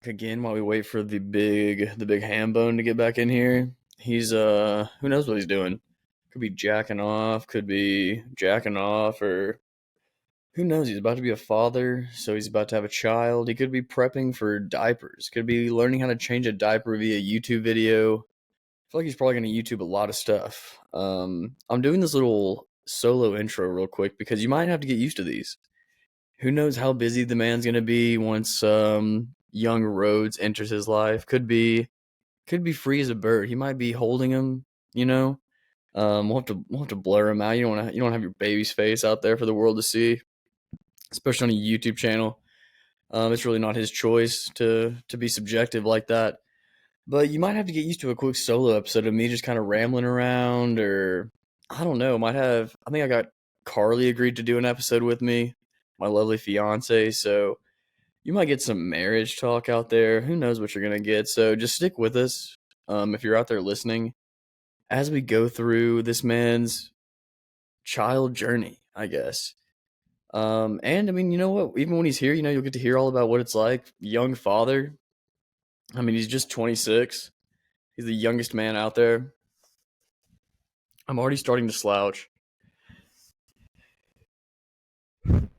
again while we wait for the big ham bone to get back in here. He's who knows what he's doing. Could be jacking off, could be jacking off, or who knows? He's about to be a father, so he's about to have a child. He could be prepping for diapers. Could be learning how to change a diaper via YouTube video. I feel like he's probably going to YouTube a lot of stuff. I'm doing this little solo intro real quick because you might have to get used to these. Who knows how busy the man's going to be once young Rhodes enters his life? Could be free as a bird. He might be holding him. You know, we'll have to blur him out. You don't have your baby's face out there for the world to see, especially on a YouTube channel. It's really not his choice to be subjective like that. But you might have to get used to a quick solo episode of me just kind of rambling around, or I don't know. Might have. I think I got Carly agreed to do an episode with me, my lovely fiance. So you might get some marriage talk out there. Who knows what you're gonna get? So just stick with us. If you're out there listening, as we go through this man's child journey, I guess. And I mean, you know what? Even when he's here, you'll get to hear all about what it's like, young father. I mean, he's just 26. He's the youngest man out there. I'm already starting to slouch. And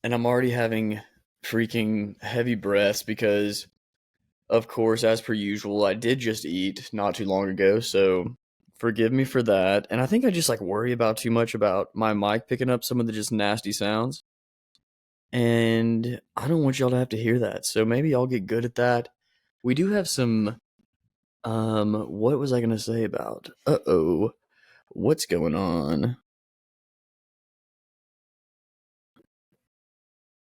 I'm already having freaking heavy breaths because, of course, as per usual, I did just eat not too long ago. So forgive me for that. And I think I just worry about too much about my mic picking up some of the just nasty sounds. And I don't want y'all to have to hear that. So maybe I'll get good at that. We do have some what was I gonna say about what's going on?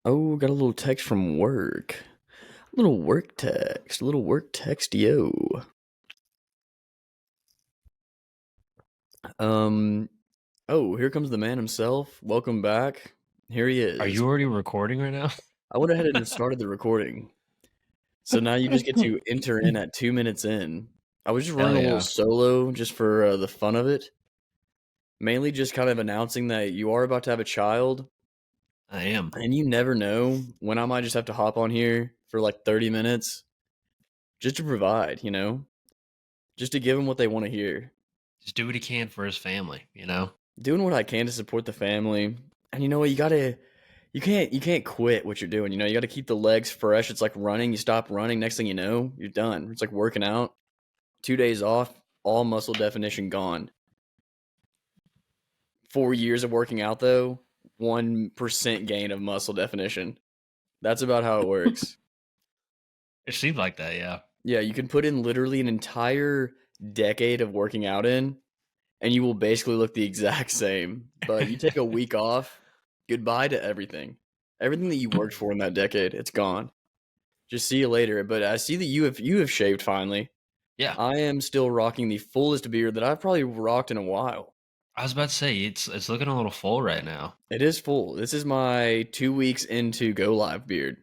Oh, got a little text from work. Little work text. Little work text, yo. Oh, here comes the man himself. Welcome back. Here he Are is. you already recording right now? I went ahead and started the recording. So now you just get to enter in at 2 minutes in. I was just running Hell a little yeah. solo just for the fun of it. Mainly just kind of announcing that you are about to have a child. I am. And you never know when I might just have to hop on here for 30 minutes just to provide, just to give them what they want to hear. Just do what he can for his family. Doing what I can to support the family. And you know what? You can't quit what you're doing. You got to keep the legs fresh. It's like running. You stop running. Next thing you know, you're done. It's like working out. 2 days off, all muscle definition gone. 4 years of working out, though, 1% gain of muscle definition. That's about how it works. It seems like that, yeah. Yeah, you can put in literally an entire decade of working out in, and you will basically look the exact same. But you take a week off, goodbye to everything. Everything that you worked for in that decade, it's gone. Just see you later. But I see that you have shaved finally. Yeah. I am still rocking the fullest beard that I've probably rocked in a while. I was about to say it's looking a little full right now. It is full. This is my 2 weeks into go live beard.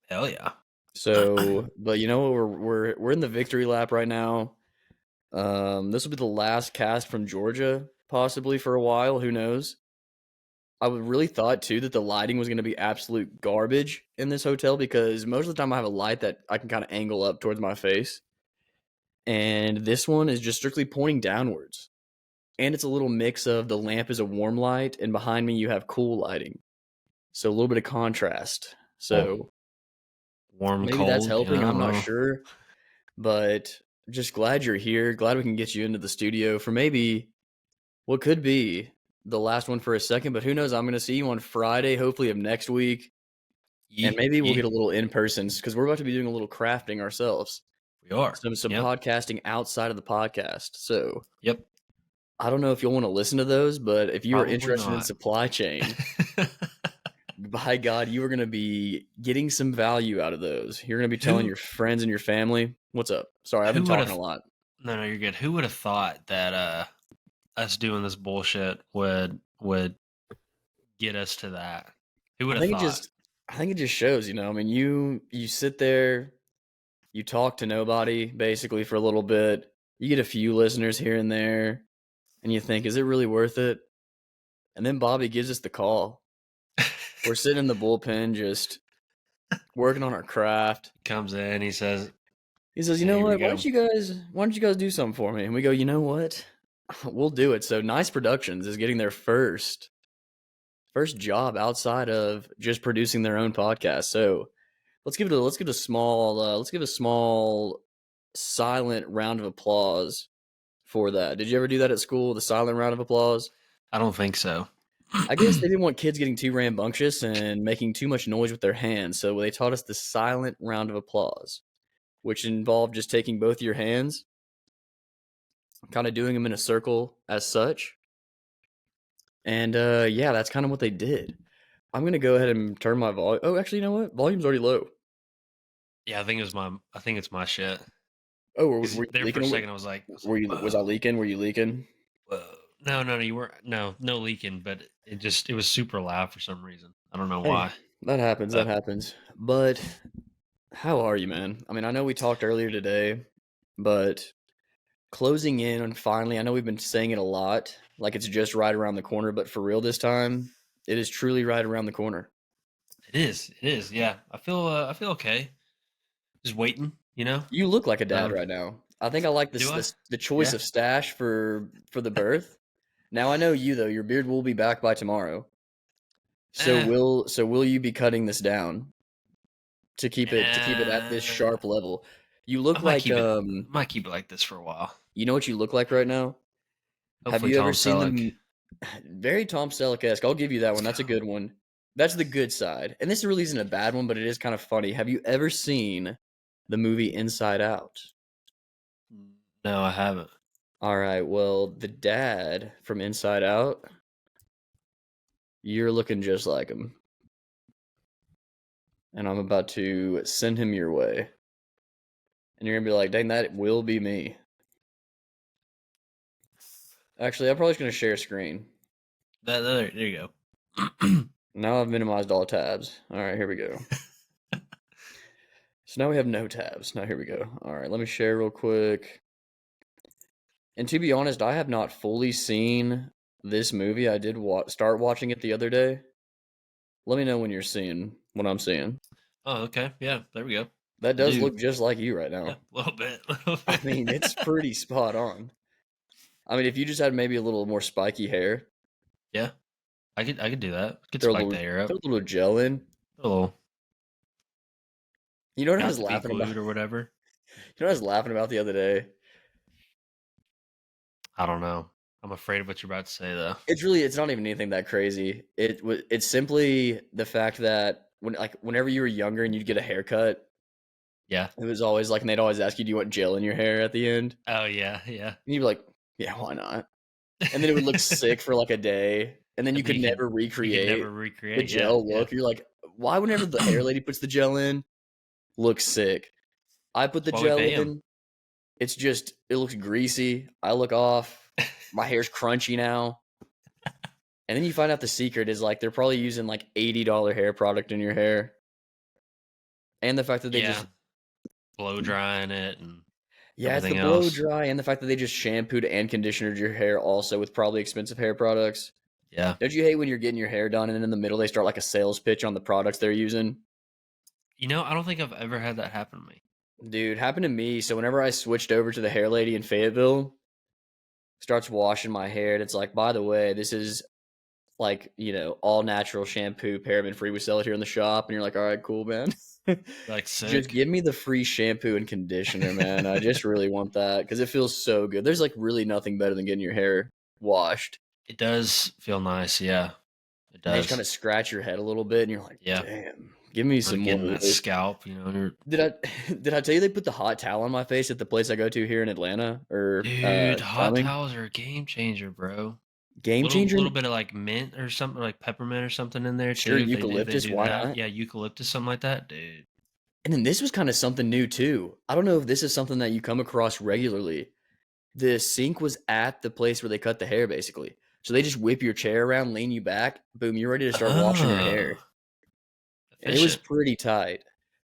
Hell yeah. So, but you know what? We're in the victory lap right now. This will be the last cast from Georgia, possibly for a while. Who knows? I really thought too that the lighting was going to be absolute garbage in this hotel because most of the time I have a light that I can kind of angle up towards my face, and this one is just strictly pointing downwards. And it's a little mix of the lamp is a warm light, and behind me you have cool lighting, so a little bit of contrast. So Warm, maybe that's cold, helping. I I'm don't not know. sure, but just glad you're here. Glad we can get you into the studio for maybe what could be the last one for a second, but who knows? I'm going to see you on Friday, hopefully of next week, and Yee, maybe we'll get yee. a little in person because we're about to be doing a little crafting ourselves, We are. some Yep. podcasting outside of the podcast. So Yep. I don't know if you'll want to listen to those, but if you are Probably interested in not. supply chain, by God, you are going to be getting some value out of those. You're going to be telling who your friends and your family, what's up? Sorry, I've been who would talking a have lot. no, you're good. Who would have thought that us doing this bullshit would get us to that? Who would I have think it thought? just, I think it just shows, I mean, you sit there, you talk to nobody basically for a little bit. You get a few listeners here and there, and you think, is it really worth it? And then Bobby gives us the call. We're sitting in the bullpen, just working on our craft. Comes in, he says, He says, "You know "Here we what? go." Why don't you guys do something for me?" And we go, "You know what? We'll do it." So Nice Productions is getting their first job outside of just producing their own podcast. So let's give a small silent round of applause for that. Did you ever do that at school? The silent round of applause? I don't think so. I guess they didn't want kids getting too rambunctious and making too much noise with their hands, so they taught us the silent round of applause, which involved just taking both your hands, kind of doing them in a circle as such. And yeah, that's kind of what they did. I'm gonna go ahead and turn my volume. Oh, actually, you know what? Volume's already low. Yeah, I think it's my shit. Oh, were 'Cause you there for leaking? a second, I was like, Was I "Whoa, leaking? Were you leaking? whoa." No, you weren't. No, no leaking, but it was super loud for some reason. I don't know Hey, why. that happens. That But happens. But how are you, man? I mean, I know we talked earlier today, but closing in on finally, I know we've been saying it a lot, like it's just right around the corner, but for real this time, it is truly right around the corner. it is. It is. Yeah, I feel okay. Just waiting. You know. You look like a dad Um, right now. I think I like do I? the choice Yeah. of stash for the birth. Now I know you though. Your beard will be back by tomorrow. Eh, So will you be cutting this down to keep it at this eh, sharp level? You I look like might keep it like this for a while. you know what you look like right now? Have Hopefully, you ever Tom seen Selleck. them? Very Tom Selleck-esque. I'll give you that Let's one. That's a go. good one. That's the good side. And this really isn't a bad one, but it is kind of funny. Have you ever seen the movie Inside Out? No, I haven't. All right. Well, the dad from Inside Out, you're looking just like him. And I'm about to send him your way. And you're going to be like, dang, that will be me. Actually, I'm probably just going to share screen. There you go. Now I've minimized all tabs. All right, here we go. So now we have no tabs. Now here we go. All right, let me share real quick. And to be honest, I have not fully seen this movie. I did start watching it the other day. Let me know when you're seeing what I'm seeing. Oh, okay. Yeah, there we go. That I does do. look just like you right Yeah, now. a little bit. A little I bit. mean, it's pretty spot on. I mean, if you just had maybe a little more spiky hair, Yeah, I could do that. Could spike the hair up. throw a little gel in. A little You know what I got was to be laughing about? glued or whatever. You know what I was laughing about the other day? I don't know. I'm afraid of what you're about to say though. It's not even anything that crazy. It's simply the fact that whenever you were younger and you'd get a haircut, Yeah. it was always like, and they'd always ask you, "Do you want gel in your hair?" at the end, Oh yeah, yeah. and you'd be like, "Yeah, why not?" And then it would look sick for like a day, and then you And then could never you could recreate never the recreate. Yeah, gel yeah. look. You're like, why? Whenever the hair lady puts the gel in, looks sick. I put That's the why we gel pay him. in. It looks greasy. I look off. My hair's crunchy now. And then you find out the secret is like they're probably using like $80 hair product in your hair. And the fact that they Yeah, just blow drying it and yeah, it's the everything blow else. dry and the fact that they just shampooed and conditioned your hair also with probably expensive hair products. Yeah. Don't you hate when you're getting your hair done and then in the middle they start like a sales pitch on the products they're using? You know, I don't think I've ever had that happen to me. Dude, happened to me. So whenever I switched over to the hair lady in Fayetteville, starts washing my hair and it's like, by the way, this is like, all natural shampoo, paraben free. We sell it here in the shop. And you're like, all right, cool, man. Like Just sick. give me the free shampoo and conditioner, man. I just really want that because it feels so good. There's like really nothing better than getting your hair washed. It does feel nice. Yeah, it And they just kind does. of scratch your head a little bit and you're like, Yeah. damn, give me Really some more getting that lotion. scalp, you know. Did I did I tell you they put the hot towel on my face at the place I go to here in Atlanta or Dude, hot Wyoming? towels are a game changer, bro. Game changer? Little bit of like mint or something, like peppermint or something in there Sure, too. If they eucalyptus, do why that, not? yeah, eucalyptus, something like that, dude. And then this was kind of something new too. I don't know if this is something that you come across regularly. The sink was at the place where they cut the hair, basically. So they just whip your chair around, lean you back, boom, you're ready to start washing your hair. Oh, And it was efficient. pretty tight.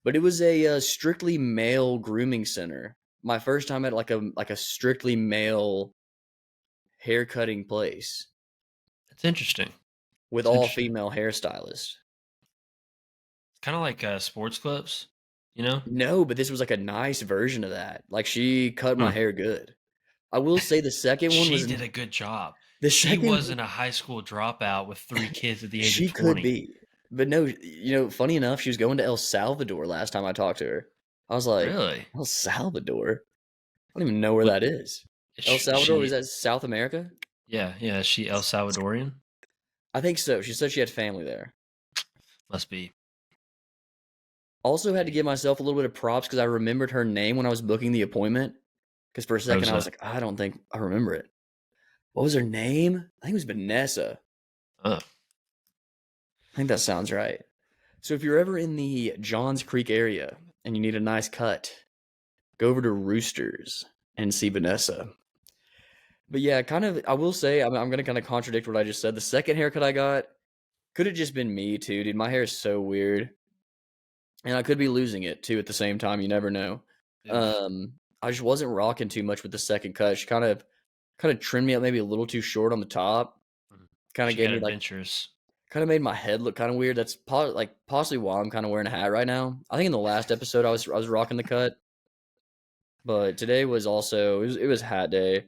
But it was a strictly male grooming center. My first time at like a strictly male hair cutting place It's interesting. with It's all interesting. female hairstylists. Kind of like sports clips, you know? No, but this was like a nice version of that. Like she cut my Hmm. hair good. I will say the second one She was did a good job. the She second wasn't a high school dropout with 3 kids at the age of she could 20. be. But no, funny enough, she was going to El Salvador last time I talked to her. I was like, Really? El Salvador? I don't even know where What that is. El is Salvador, is she that South America? yeah, is she El Salvadorian? I think so. She said she had family there. Must be. Also had to give myself a little bit of props because I remembered her name when I was booking the appointment. Because for a second I was Rosa. like, I don't think I remember it. What was her name? I think it was Vanessa. Oh, I think that sounds right. So if you're ever in the Johns Creek area and you need a nice cut, go over to Roosters and see Vanessa. But yeah, kind of, I will say, I'm going to kind of contradict what I just said. The second haircut I got could have just been me too, dude. My hair is so weird. And I could be losing it too at the same time. You never know. oof. I just wasn't rocking too much with the second cut. She kind of trimmed me up maybe a little too short on the top. Mhm. Kind of She gave got me like adventures. kind of made my head look kind of weird. That's like possibly why I'm kind of wearing a hat right now. I think in the last episode I was rocking the cut, but today was also it was hat day.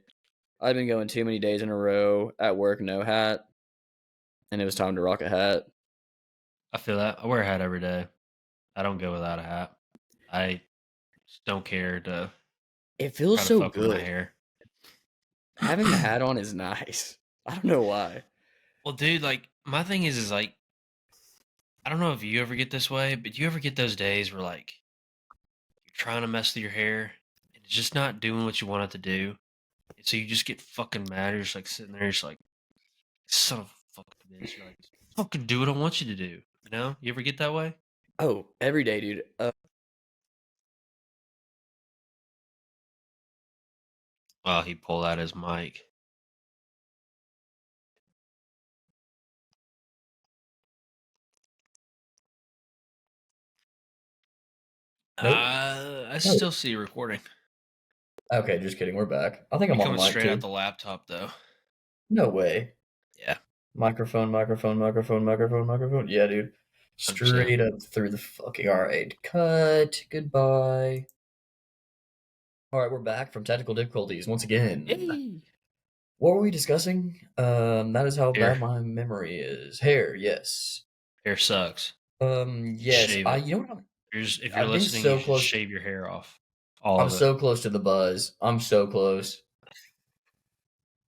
I've been going too many days in a row at work no hat, and it was time to rock a hat. I feel that. I wear a hat every day. I don't go without a hat. I just don't care to It feels try to so fuck with my good. hair. Having a hat on is nice. I don't know why. Well, dude, like my thing is like I don't know if you ever get this way, but you ever get those days where like you're trying to mess with your hair and it's just not doing what you want it to do. And so you just get fucking mad. You're just like sitting there, just like son of a fucking bitch. You're like, fucking do what I want you to do. You know? You ever get that way? Oh, every day, dude. Oh, he pulled out his mic. Nope. I No. still see you recording. Okay, just kidding. We're back. I think You I'm on coming the mic straight out too. the laptop though. No way. Yeah, Microphone, microphone, microphone, microphone, microphone. Yeah, dude. 100%. Straight up through the fucking alright. Cut. Goodbye. Alright, we're back from technical difficulties once again. Hey. What were we discussing? That is how bad Hair. my memory is. Hair, yes. Hair sucks. Yes. Shave I it. you know what If you're I've been listening, you so should close. shave your hair off. All I'm of it. so close to the buzz. I'm so close.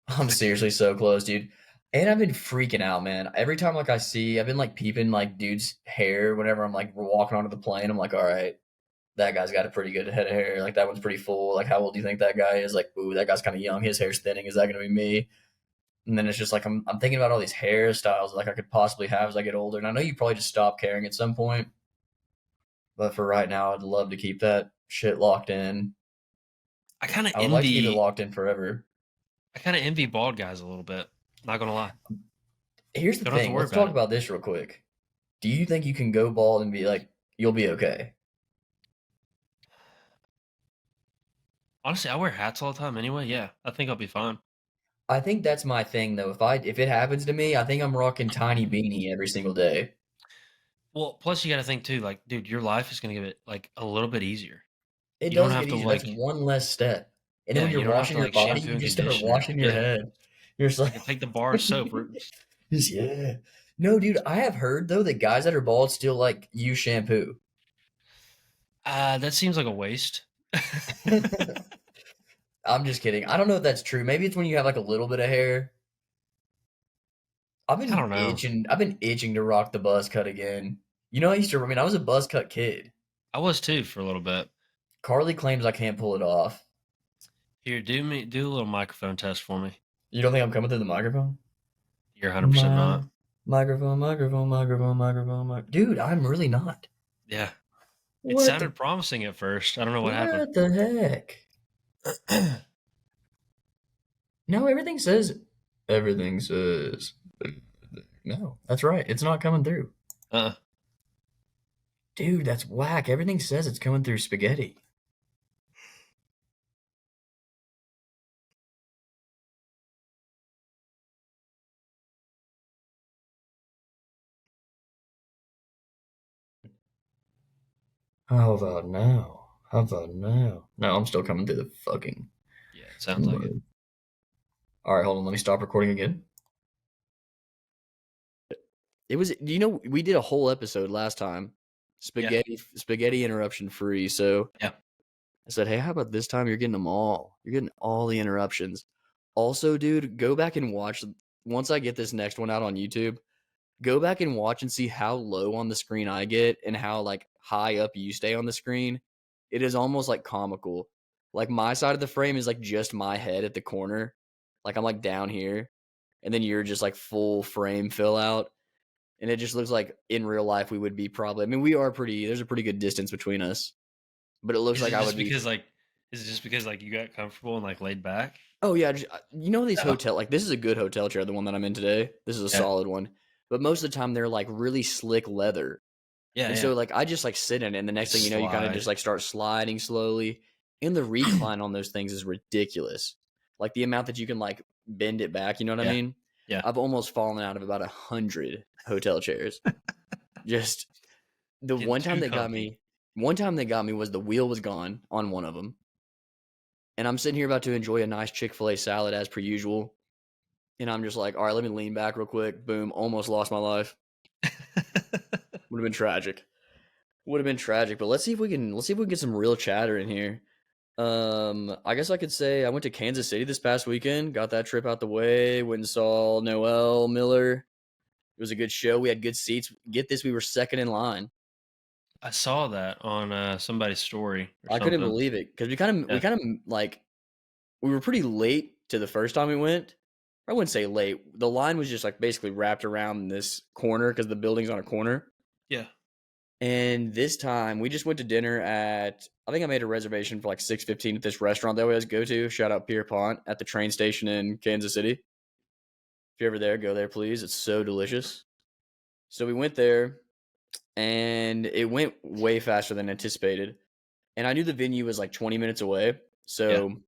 I'm seriously so close, dude. And I've been freaking out, man. Every time like I've been like peeping like dude's hair whenever I'm like walking onto the plane. I'm like, all right, that guy's got a pretty good head of hair. Like that one's pretty full. Like how old do you think that guy is? Like, ooh, that guy's kind of young. His hair's thinning. Is that gonna be me? And then it's just like I'm thinking about all these hairstyles like I could possibly have as I get older. And I know you probably just stop caring at some point, but for right now, I'd love to keep that shit locked in. I kind of I would like to keep it envy. locked in forever. I kind of envy bald guys a little bit. Not gonna lie. Here's the Don't have to thing. worry Let's about talk it. about this real quick. Do you think you can go bald and be like, you'll be okay? Honestly, I wear hats all the time anyway. Yeah, I think I'll be fine. I think that's my thing though. If it happens to me, I think I'm rocking tiny beanie every single day. Well, plus you got to think too, like, dude, your life is gonna get it like a little bit easier. It You don't does have get to easier. That's like, one less step. And then yeah, when you you're don't have washing to your like body, shampoo you and just start conditioner. washing your Yeah, head. You're just like, like take the bar of soap. just, yeah. No, dude, I have heard though that guys that are bald still like use shampoo. That seems like a waste. I'm just kidding. I don't know if that's true. Maybe it's when you have like a little bit of hair. I don't know. I've been itching to rock the buzz cut again. I mean, I was a buzz cut kid. I was too for a little bit. Carly claims I can't pull it off. Here, do a little microphone test for me. You don't think I'm coming through the microphone? You're 100% My not. microphone, microphone, microphone, microphone, Dude, I'm really not. Yeah, it What the sounded promising at first. I don't know what happened. what the heck? No, everything says no. That's right. It's not coming through. uh, Dude, that's whack. Everything says it's coming through spaghetti. How about now? How about now? No, I'm still coming through the fucking Yeah, it sounds like it. mud. All right, hold on. Let me stop recording again. It was, we did a whole episode last time, Yeah. spaghetti interruption free. So Yeah. I said, hey, how about this time? You're getting them all. You're getting all the interruptions. Also, dude, go back and watch. Once I get this next one out on YouTube, go back and watch and see how low on the screen I get and how like high up you stay on the screen. It is almost like comical. Like my side of the frame is like just my head at the corner. Like I'm like down here, and then you're just like full frame fill out. And it just looks like in real life we would be probably. I mean, we are pretty. There's a pretty good distance between us, but it looks Is like it I just would be. because like is it just because like you got comfortable and like laid back? Oh yeah, these Oh. hotel like this is a good hotel chair, the one that I'm in today. This is a Yeah. solid one. But most of the time they're like really slick leather. Yeah, And yeah. so like I just like sit in it and the next thing Just you know, you kind of slide. just like start sliding slowly. And the recline on those things is ridiculous. Like the amount that you can like bend it back, you know what I Yeah. mean? Yeah. I've almost fallen out of about 100 hotel chairs. Just the Getting too comfy. one time they got me was the wheel was gone on one of them. And I'm sitting here about to enjoy a nice Chick-fil-A salad as per usual. And I'm just like, all right, let me lean back real quick. Boom, almost lost my life. Would have been tragic. Would have been tragic. But let's see if we can get some real chatter in here. I guess I could say I went to Kansas City this past weekend. Got that trip out the way. Went and saw Noel Miller. It was a good show. We had good seats. Get this, we were second in line. I saw that on somebody's story or I couldn't something. believe it because we Yeah. kind of like we were pretty late to the first time we went. I wouldn't say late. The line was just like basically wrapped around this corner because the building's on a corner. Yeah. And this time we just went to dinner at I think I made a reservation for like 6:15 at this restaurant that we always go to. Shout out Pierpont at the train station in Kansas City. If you're ever there, go there please. It's so delicious. So we went there and it went way faster than anticipated. And I knew the venue was like 20 minutes away. Yeah. So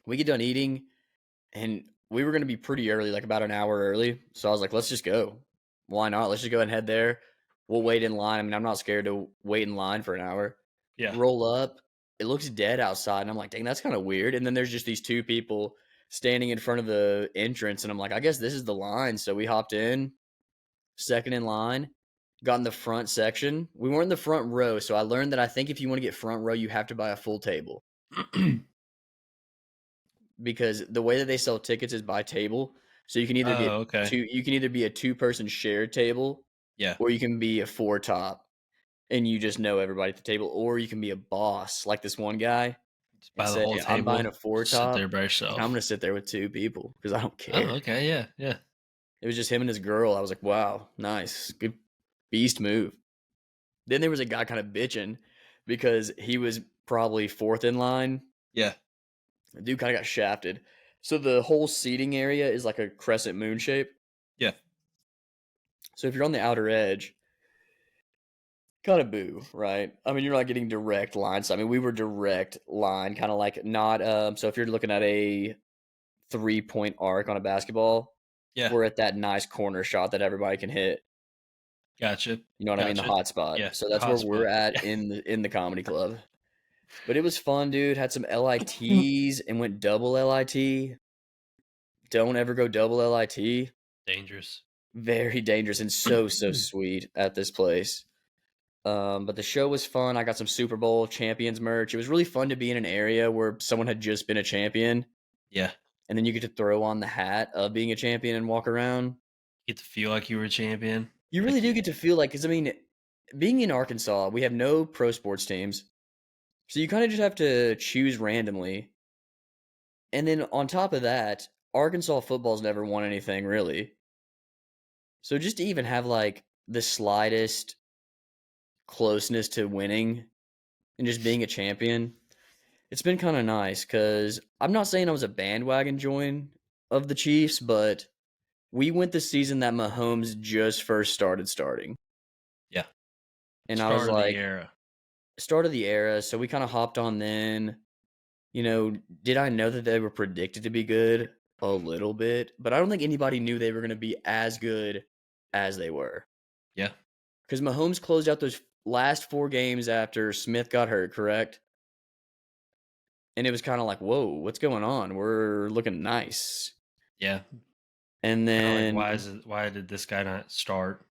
we get done eating and we were going to be pretty early, like about an hour early. So I was like, let's just go. Why not? Let's just go ahead and head there. We'll wait in line. I mean, I'm not scared to wait in line for an hour. Yeah. Roll up. It looks dead outside. And I'm like, dang, that's kind of weird. And then there's just these two people standing in front of the entrance. And I'm like, I guess this is the line. So we hopped in, second in line, got in the front section. We weren't in the front row. So I learned that I think if you want to get front row, you have to buy a full table. Because the way that they sell tickets is by table. So you can either get Oh, okay. you can either be a two-person shared table Yeah. or you can be a four top and you just know everybody at the table, or you can be a boss like this one guy Just and buy the say, whole I'm buying table. a four Sit there top by and I'm yourself. gonna sit there with two people because I don't Oh, care. okay. Yeah. Yeah. It was just him and his girl. I was like, wow, nice. Good beast move. Then there was a guy kind of bitching because he was probably fourth in line. Yeah. The dude kind of got shafted. So the whole seating area is like a crescent moon shape. Yeah. So if you're on the outer edge, kind of boo, right? I mean, you're not getting direct lines. I mean, we were direct line, kind of like not. So if you're looking at a 3-point arc on a basketball, Yeah. we're at that nice corner shot that everybody can hit. Gotcha. You know what I mean? The Gotcha. hot spot. Yeah. So The that's where hot we're spot. at Yeah. in the comedy club. But it was fun, dude. Had some LITs and went double LIT. Don't ever go double LIT. Dangerous. Very dangerous and so sweet at this place. But the show was fun. I got some Super Bowl champions merch. It was really fun to be in an area where someone had just been a champion, Yeah. and then you get to throw on the hat of being a champion and walk around. Get to feel like you were a champion. You really do get to feel like, because I mean, being in Arkansas, we have no pro sports teams, so you kind of just have to choose randomly. And then on top of that, Arkansas football's never won anything really. So just to even have like the slightest closeness to winning and just being a champion, it's been kind of nice because I'm not saying I was a bandwagon join of the Chiefs, but we went the season that Mahomes just first starting. Yeah. And I was Start of the like, era. start of the era. So we kind of hopped on then. You know, did I know that they were predicted to be good? A little bit. But I don't think anybody knew they were going to be as good as they were. Yeah. Because Mahomes closed out those last 4 games after Smith got hurt, correct? And it was kind of like, whoa, what's going on? We're looking nice. Yeah. And Kind of like, then, why did this guy not start?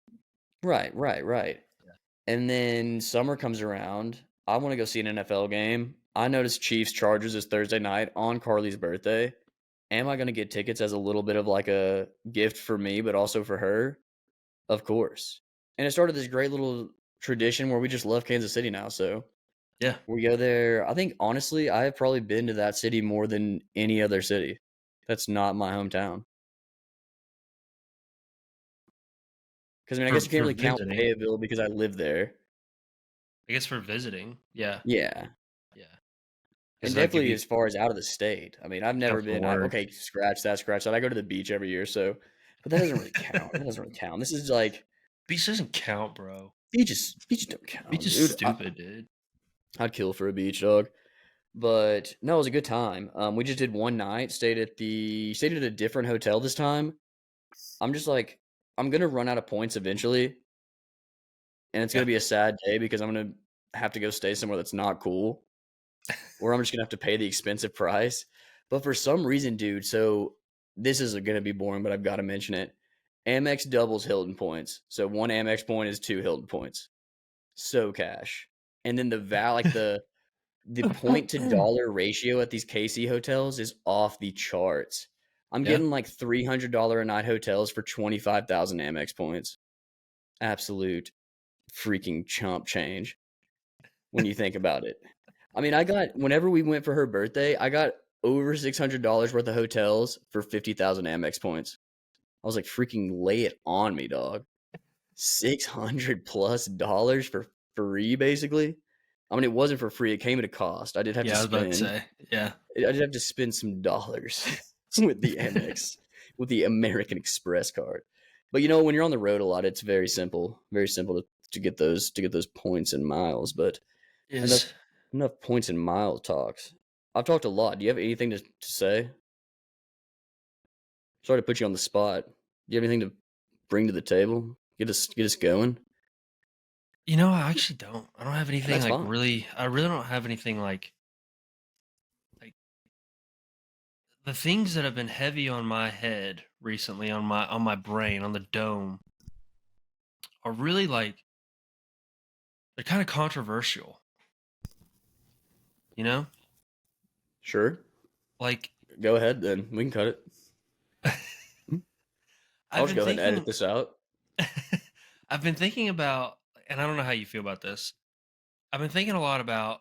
right. Yeah. And then summer comes around. I want to go see an NFL game. I noticed Chiefs Chargers is Thursday night on Carly's birthday. Am I going to get tickets as a little bit of like a gift for me, but also for her? Of course. And it started this great little tradition where we just love Kansas City now. So Yeah. we go there. I think honestly, I have probably been to that city more than any other city. That's not my hometown. Because I mean, I guess you can't For really count visiting. Fayetteville because I live there. I guess for visiting. Yeah. Yeah. Yeah. And Because like if definitely you as far as out of the state. I mean, I've never count for been. work, Okay, scratch that, scratch that. I go to the beach every year, so, but that doesn't really count. That doesn't really count. This is like beach doesn't count, bro. beaches don't Beach count, is dude. stupid, dude. I'd kill for a beach, dog. But no, it was a good time. We just did one night. Stayed at a different hotel this time. I'm just like, I'm gonna run out of points eventually, and it's Yeah. gonna be a sad day because I'm gonna have to go stay somewhere that's not cool, or I'm just gonna have to pay the expensive price. But for some reason, dude, so this is gonna be boring, but I've got to mention it. Amex doubles Hilton points, so one Amex point is 2 Hilton points. So cash, and then the point to dollar ratio at these KC hotels is off the charts. I'm Yeah. getting like $300 a night hotels for 25,000 Amex points. Absolute freaking chump change when you think about it. I mean, whenever we went for her birthday, I got over $600 worth of hotels for 50,000 Amex points. I was like, freaking lay it on me, dog. 600 plus dollars for free, basically. I mean, it wasn't for free. It came at a cost. I did have to Yeah, I was about to spend. say. Yeah. I did have to spend some dollars with the Amex, with the American Express card. But you know, when you're on the road a lot, it's very simple to get those points and miles. But enough Is enough points and mile talks. I've talked a lot. Do you have anything to say? Sorry to put you on the spot. Do you have anything to bring to the table? Get us going. I actually don't. I don't have anything That's like fine. really. I really don't have anything like the things that have been heavy on my head recently, on my brain, on the dome, are really like they're kind of controversial. You know, Sure. like Go ahead then. We can cut it. I'll I've just been go ahead and edit thinking. this out. I've been thinking about, and I don't know how you feel about this. I've been thinking a lot about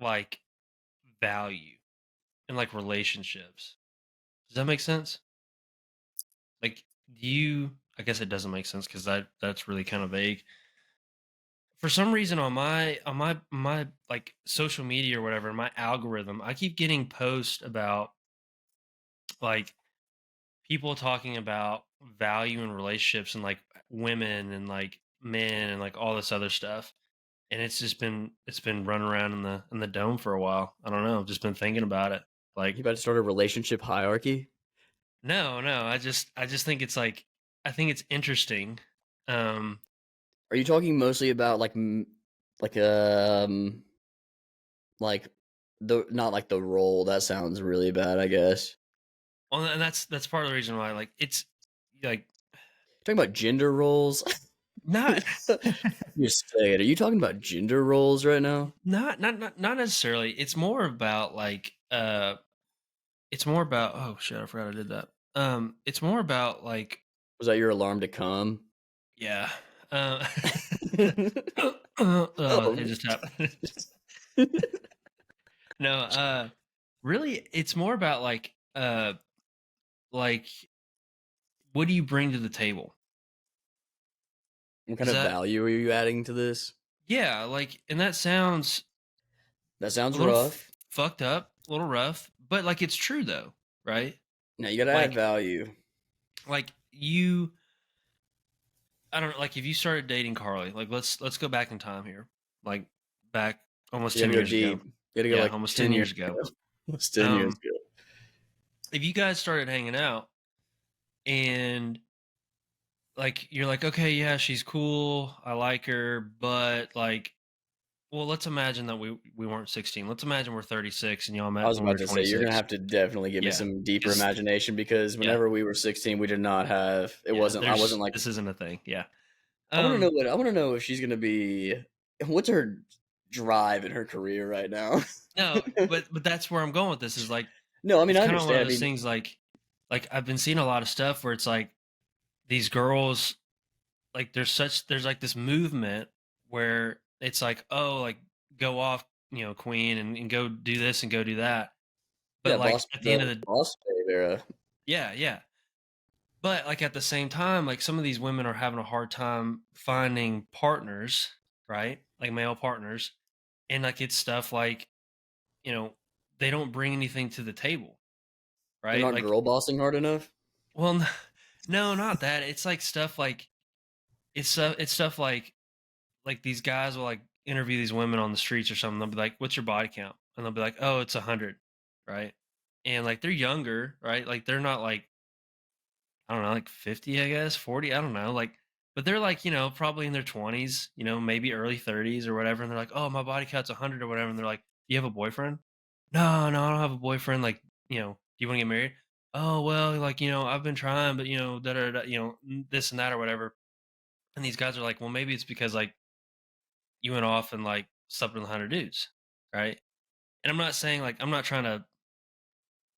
like value and like relationships. Does that make sense? Like, do you? I guess it doesn't make sense because that's really kind of vague. For some reason, on my like social media or whatever, my algorithm, I keep getting posts about like people talking about value in relationships and like women and like men and like all this other stuff. And it's been running around in the dome for a while. I don't know. I've just been thinking about it. You Like, about to start a relationship hierarchy? no. I just think it's like I think it's interesting. Um, Are you talking mostly about like like the not like the role? That sounds really bad, I guess. and that's part of the reason why like it's like Talking about gender roles? not Just say it. Are you talking about gender roles right now? not necessarily. It's more about like it's more about oh shit, I forgot I did that. It's more about like Was that your alarm to come? yeah. Oh, It just happened. No, really it's more about like what do you bring to the table? what kind Is of that value are you adding to this? yeah, like and that sounds That a sounds little rough. fucked up, a little rough, but like it's true though, right? Now you gotta add Like value. like you I don't know, like if you started dating Carly, like let's go back in time here. Like back almost You 10 gotta go years ago. deep. You gotta go Yeah, like almost 10 10 years years ago. ago. Almost 10 years Um ago. if you guys started hanging out and like you're like, okay, yeah, she's cool, I like her, but like, well, let's imagine that we weren't 16. Let's imagine we're 36 and y'all I met was when we about were to say, you're gonna 26. have to definitely give me Yeah, some deeper because imagination because yeah, whenever we were 16, we did not have it yeah, wasn't I wasn't there's like this isn't a thing. Yeah. I Um, wanna know if she's gonna be what's her drive in her career right now? no, but that's where I'm going with this is like No, I mean, it's I kind of one understand. of I those mean, things like I've been seeing a lot of stuff where it's like these girls like there's like this movement where it's like, oh, like go off, queen and go do this and go do that. But yeah, like boss at the end of the the boss babe era. yeah, yeah. But like at the same time, like some of these women are having a hard time finding partners, right? Like male partners. And like it's stuff like, you know, they don't bring anything to the table, They're right? not Like, girl bossing hard enough. well, no, not that. It's like stuff like it's stuff like these guys will like interview these women on the streets or something. They'll be like, "What's your body count?" And they'll be like, "Oh, it's 100," right? And like they're younger, right? Like they're not like I don't know, like 50, I guess, 40, I don't know. Like, but they're like, probably in their 20s, maybe early 30s or whatever. And they're like, oh, my body count's 100 or whatever. And they're like, do you have a boyfriend? No, no, I don't have a boyfriend. Like, do you want to get married? Oh, well, like, I've been trying, but, da, da, da, this and that or whatever. And these guys are like, well, maybe it's because like you went off and like slept with 100 dudes. Right. And I'm not trying to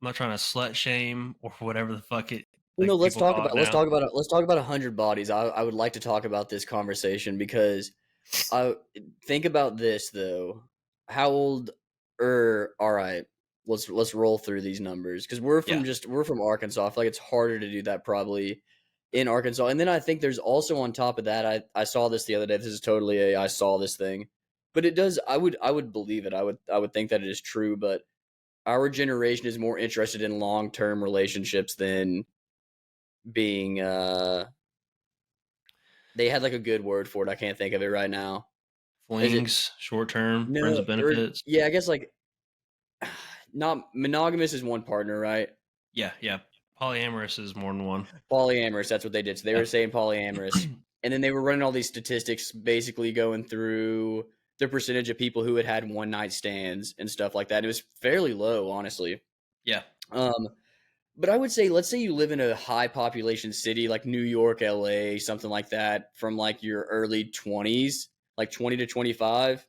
slut shame or whatever the fuck it, Well, no, like people call it now. let's talk about 100 bodies. I would like to talk about this conversation because I think about this though. How old? All right. Let's roll through these numbers because Yeah. we're from Arkansas. I feel like it's harder to do that probably in Arkansas. And then I think there's also on top of that. I saw this the other day. This is totally a I saw this thing, but it does. I would believe it. I would think that it is true. But our generation is more interested in long term relationships than being. They had like a good word for it. I can't think of it right now. Is it Flings, short term, friends no with or benefits. yeah? I guess like not monogamous is one partner, right? Yeah, yeah. Polyamorous is more than one. Polyamorous, that's what they did. So they Yeah. were saying polyamorous. And then they were running all these statistics basically going through the percentage of people who had had one night stands and stuff like that. It was fairly low, honestly. Yeah. Um, but I would say, let's say you live in a high population city like New York, LA, something like that, from like your early 20s, like 20 to 25.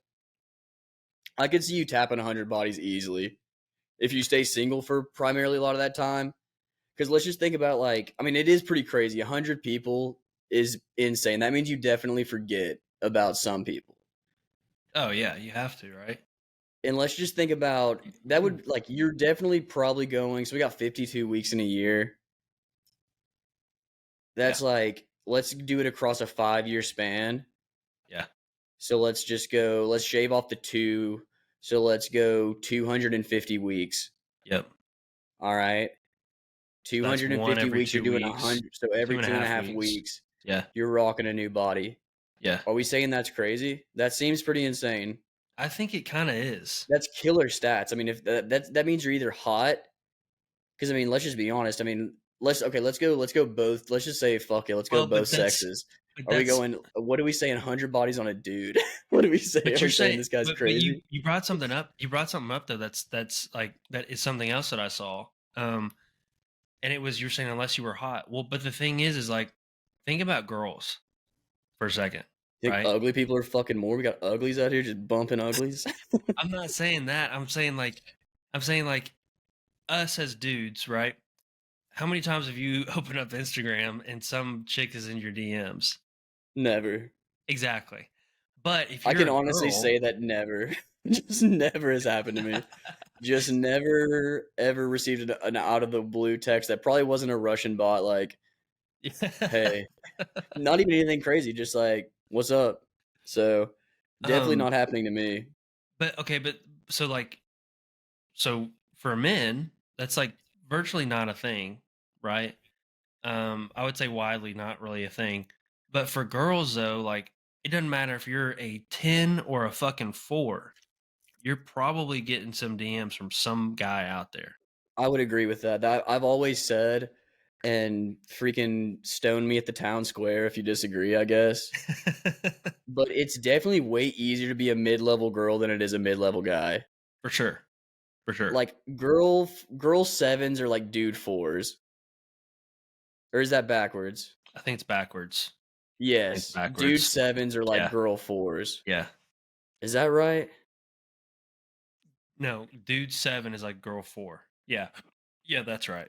I could see you tapping 100 bodies easily if you stay single for primarily a lot of that time. Because let's just think about like, I mean, it is pretty crazy. 100 people is insane. That means you definitely forget about some people. Oh yeah, you have to, right? And let's just think about that would like you're definitely probably going. So we got 52 weeks in a year. Yeah. That's like let's do it across a 5 year span. Yeah. So let's just go. Let's shave off the two. So let's go 250 weeks. Yep. All right, So that's one 250 every weeks. You're two doing weeks, 100. So two every and a two and a half half weeks. weeks, Yeah. you're rocking a new body. Yeah. Are we saying that's crazy? That seems pretty insane. I think it kind of is. That's killer stats. I mean, if that means you're either hot, because I mean, let's just be honest. I mean, let's go both. Let's just say fuck it. Let's go Well, both sexes. but Are we that's, going? What are we saying? 100 bodies on a dude? What do we say? but Are we you're saying saying, this guy's but you crazy? you brought something up. You brought something up though. That's like that is something else that I saw. And it was you're saying unless you were hot. Well, but the thing is like think about girls for a second, Think right? ugly people are fucking more. We got uglies out here just bumping uglies. I'm not saying that. I'm saying like us as dudes, right? How many times have you opened up Instagram and some chick is in your DMs? Never. Exactly. But if I you're can a honestly girl, say that never. Just never has happened to me. Just never ever received an out of the blue text that probably wasn't a Russian bot. Like, hey, not even anything crazy. Just like, what's up? So definitely um, not happening to me. but okay, but so like, so for men, that's like virtually not a thing, right? I would say widely not really a thing. But for girls though, like it doesn't matter if you're a 10 or a fucking 4, you're probably getting some DMs from some guy out there. I would agree with that. I've always said and freaking stone me at the town square if you disagree, I guess. But it's definitely way easier to be a mid-level girl than it is a mid-level guy. For sure. For sure. Like girl 7s are like dude 4s. Or is that backwards? I think it's backwards. Yes. Dude backwards. 7s are like Yeah. girl 4s. Yeah. Is that right? No, dude 7 is like girl 4. Yeah. Yeah, that's right.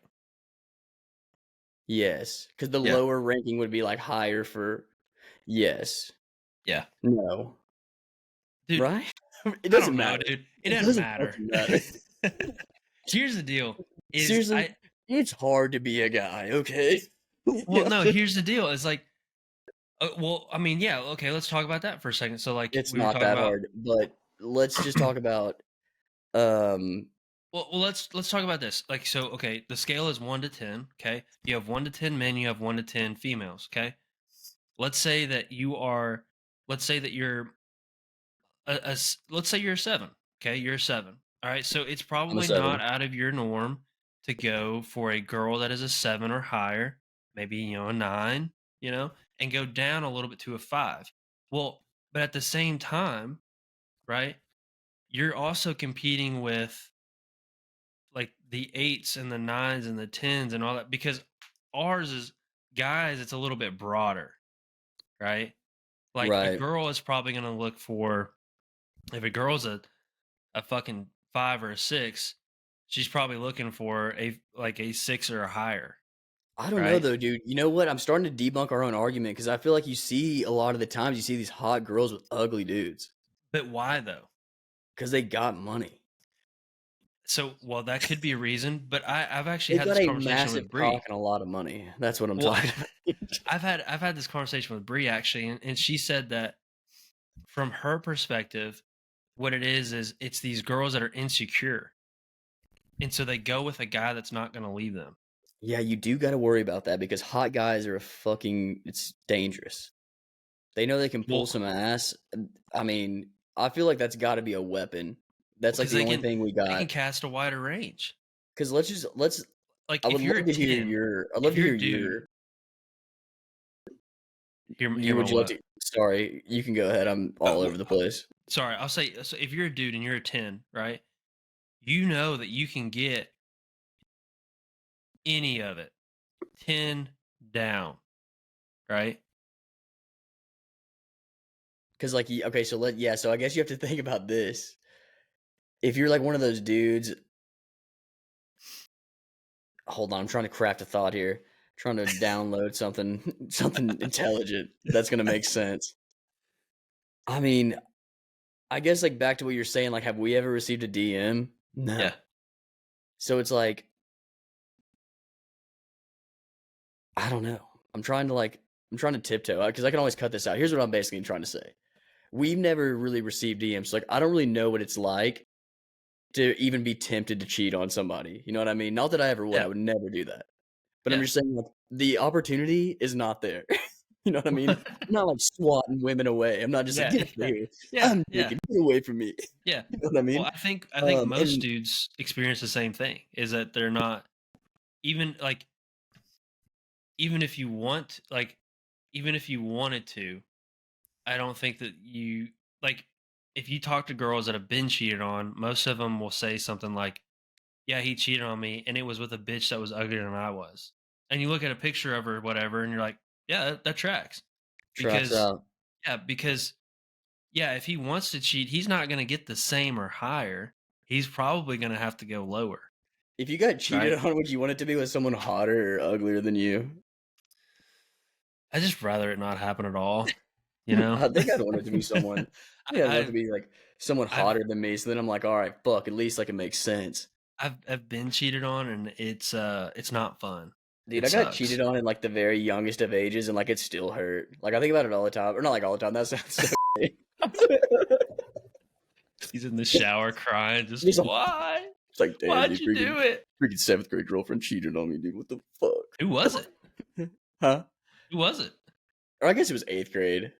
Yes. Because the Yeah. lower ranking would be like higher for yes. Yeah. No. Dude, right? It I doesn't don't know, matter. dude. It doesn't matter. fucking matter. Here's the deal. Is Seriously, it's hard to be a guy, okay? well, no, here's the deal. It's like, well, I mean, yeah, okay, let's talk about that for a second. So, like, It's we were not talking that about, hard, but let's just talk about well, let's talk about this. Like, so, okay, the scale is 1 to 10. Okay, you have 1 to 10 men, you have 1 to 10 females. Okay, let's say that let's say that you're let's say you're a 7. Okay, you're a 7. All right, so it's I'm a probably 7. not out of your norm to go for a girl that is a 7 or higher, maybe a 9, and go down a little bit to a 5. Well, but at the same time, right? You're also competing with like the 8s and the 9s and the 10s and all that, because ours is guys, it's a little bit broader, right? Like a Right. girl is probably going to look for, if a girl's a fucking 5 or a 6, she's probably looking for a 6 or a higher, I don't know right? though, dude. You know what? I'm starting to debunk our own argument because I feel like you see a lot of the times you see these hot girls with ugly dudes But why though? because they got money. So, well, that could be a reason, but I've actually They had got this a conversation massive with cock Bree. and a lot of money. That's what I'm Well, talking about. I've had this conversation with Bree actually, and she said that from her perspective, what it is it's these girls that are insecure, and so they go with a guy that's not going to leave them. Yeah, you do got to worry about that because hot guys are it's dangerous. They know they can pull Well, some ass. I mean, I feel like that's got to be a weapon. That's like because the only thing we they can got. cast a wider range. Because Like I if would you're a love to hear 10, I'd love if to you're hear a dude, hear would my you like what? to, sorry, you can go ahead. I'm all over the place. Sorry, I'll say, so if you're a dude and you're a 10, right? You know that you can get any of it 10 down, right? Because like, okay, so so I guess you have to think about this. If you're like one of those dudes, hold on, I'm trying to craft a thought here. Trying to download something intelligent that's gonna make sense. I mean, I guess like back to what you're saying, like, have we ever received a DM? No. Yeah. So it's like, I don't know. I'm trying to tiptoe because I can always cut this out. Here's what I'm basically trying to say. We've never really received DMs. Like, I don't really know what it's like to even be tempted to cheat on somebody. You know what I mean? Not that I ever would. Yeah. I would never do that. But I'm Yeah. just saying, like, the opportunity is not there. You know what I mean? I'm not like swatting women away. I'm not just like, Yeah, get over here. yeah, I'm yeah. naked. Get away from me. Yeah. You know what I mean? Well, I think most And dudes experience the same thing, is that they're not even like, even if you want, like, even if you wanted to, I don't think that you, like, if you talk to girls that have been cheated on, most of them will say something like, yeah, he cheated on me and it was with a bitch that was uglier than I was. And you look at a picture of her or whatever and you're like, yeah, that tracks. tracks Because, out. yeah, if he wants to cheat, he's not going to get the same or higher. He's probably going to have to go lower. If you got cheated Right? on, would you want it to be with someone hotter or uglier than you? I just rather it not happen at all. You know, I think I'd want it to be someone. Yeah, I'd want it to I've, be like someone I've, hotter than me. So then I'm like, all right, fuck. At least like it makes sense. I've been cheated on, and it's not fun. Dude, It I got sucks. cheated on in like the very youngest of ages, and like it still hurt. Like I think about it all the time, or not like all the time. That sounds so. He's in the shower crying, just It's like, why? it's like, damn, Why'd dude, you do it? freaking 7th grade girlfriend cheated on me, dude. What the fuck? Who was it? Huh? Who was it? Or I guess it was 8th grade.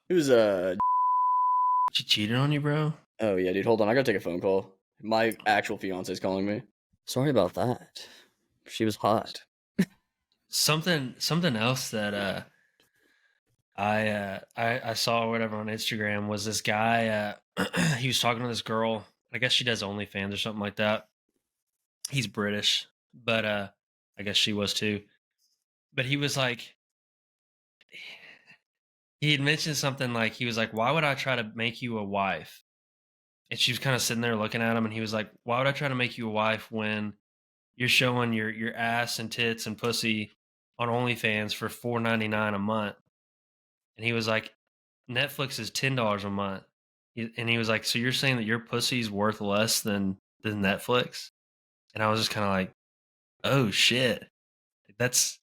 It was She cheated on you, bro? Oh yeah, dude. Hold on, I gotta take a phone call. My actual fiance's calling me. Sorry about that. She was hot. something else that I saw or whatever on Instagram was this guy. He was talking to this girl. I guess she does OnlyFans or something like that. He's British, but I guess she was too. But he was like, he had mentioned something like, he was like, "Why would I try to make you a wife?" And she was kind of sitting there looking at him, and he was like, "Why would I try to make you a wife when you're showing your ass and tits and pussy on OnlyFans for $4.99 a month?" And he was like, "Netflix is $10 a month." And he was like, "So you're saying that your pussy's worth less than Netflix?" And I was just kind of like, "Oh shit, that's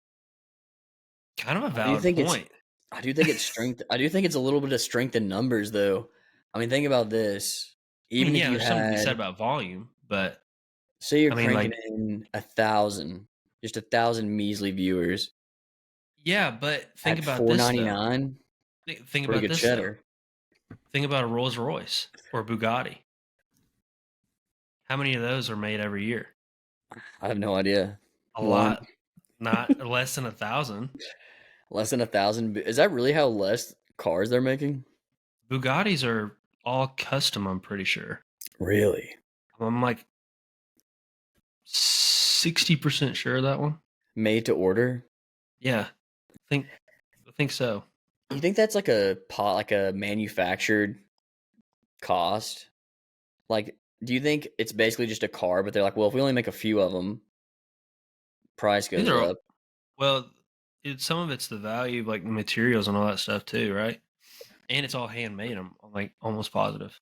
kind of a I do valid think it's point." I do think it's strength. I do think it's a little bit of strength in numbers, though. I mean, think about this. I mean, Even if yeah, you there's something to be said had, about volume, but say, you're I mean, cranking like, in 1,000, just 1,000 measly viewers yeah, but think at about four this ninety though. nine, Think pretty about good this though. cheddar. Think about a Rolls Royce or Bugatti. How many of those are made every year? I have no idea. A One, lot, not less than 1,000. less than 1,000. Is that really how less cars they're making? Bugattis are all custom, I'm pretty sure. Really? I'm like 60% sure of that one. Made to order? Yeah, think I think so. You think that's like like a manufactured cost? Like, do you think it's basically just a car, but they're like, well, if we only make a few of them, price These goes are up. well, some of it's the value of like the materials and all that stuff too, right? And it's all handmade. I'm like almost positive.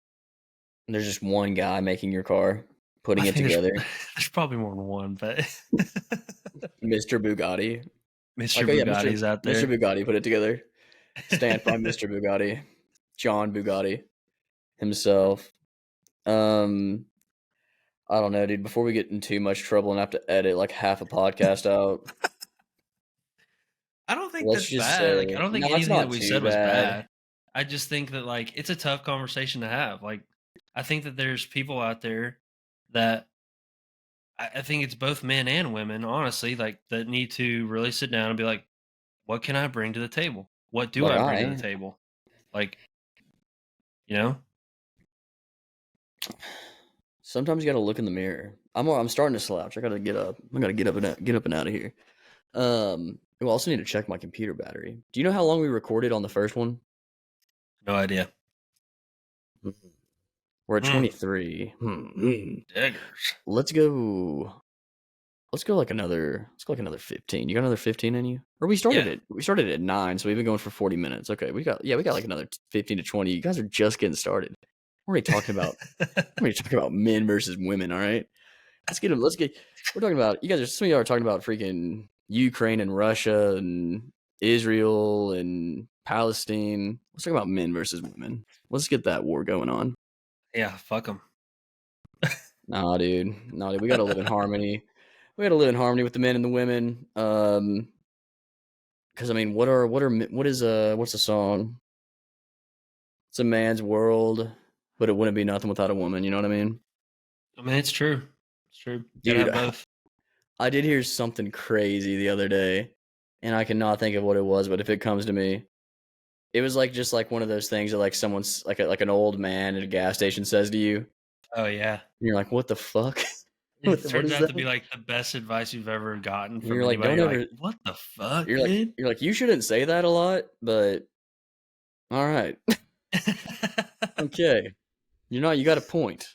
And there's just one guy making your car, I putting it think there's together. there's probably more than one, but Mr. Bugatti. Mr. Like, oh yeah, Mr. Bugatti's out Mr. there. Bugatti put it together. Stamped by Mr. Bugatti. John Bugatti himself. Um, I don't know, dude. Before we get in too much trouble and have to edit like half a podcast out, I don't think let's that's just bad. Like, I say, don't think no, it's anything that not we too said was bad. bad. I just think that like it's a tough conversation to have. Like, I think that there's people out there that I think it's both men and women, honestly, like that need to really sit down and be like, what can I bring to the table? What do Like I bring to the I table? Like, you know? sometimes you got to look in the mirror. I'm starting to slouch. I gotta get up. I gotta get up and out of here. I also need to check my computer battery. Do you know how long we recorded on the first one? No idea. We're at Hmm. 23. Daggers. Let's go. Let's go like another. Let's go like another 15. You got another 15 in you? Or Yeah. we started at 9, so we've been going for 40 minutes. Okay, we got like another 15 to 20. You guys are just getting started. We're already talking about men versus women. All right, let's get them. We're talking about, you guys are, some of y'all are talking about freaking Ukraine and Russia and Israel and Palestine. Let's talk about men versus women. Let's get that war going on. Yeah, fuck them. Nah, dude. Nah, dude. We gotta live in harmony. We gotta live in harmony with the men and the women. Because I mean, what's the song? It's a man's world, but it wouldn't be nothing without a woman. You know what I mean? I mean, it's true. It's true. Gotta Dude, have both. I did hear something crazy the other day, and I cannot think of what it was, but if it comes to me, it was like just like one of those things that like someone's like an old man at a gas station says to you, and Oh, yeah. you're like, what the fuck? It What turns is out that? to be like the best advice you've ever gotten And from you're like, anybody. don't You're like, ever. what the fuck, dude? You're like, you shouldn't say that a lot, but all right, okay. You got a point.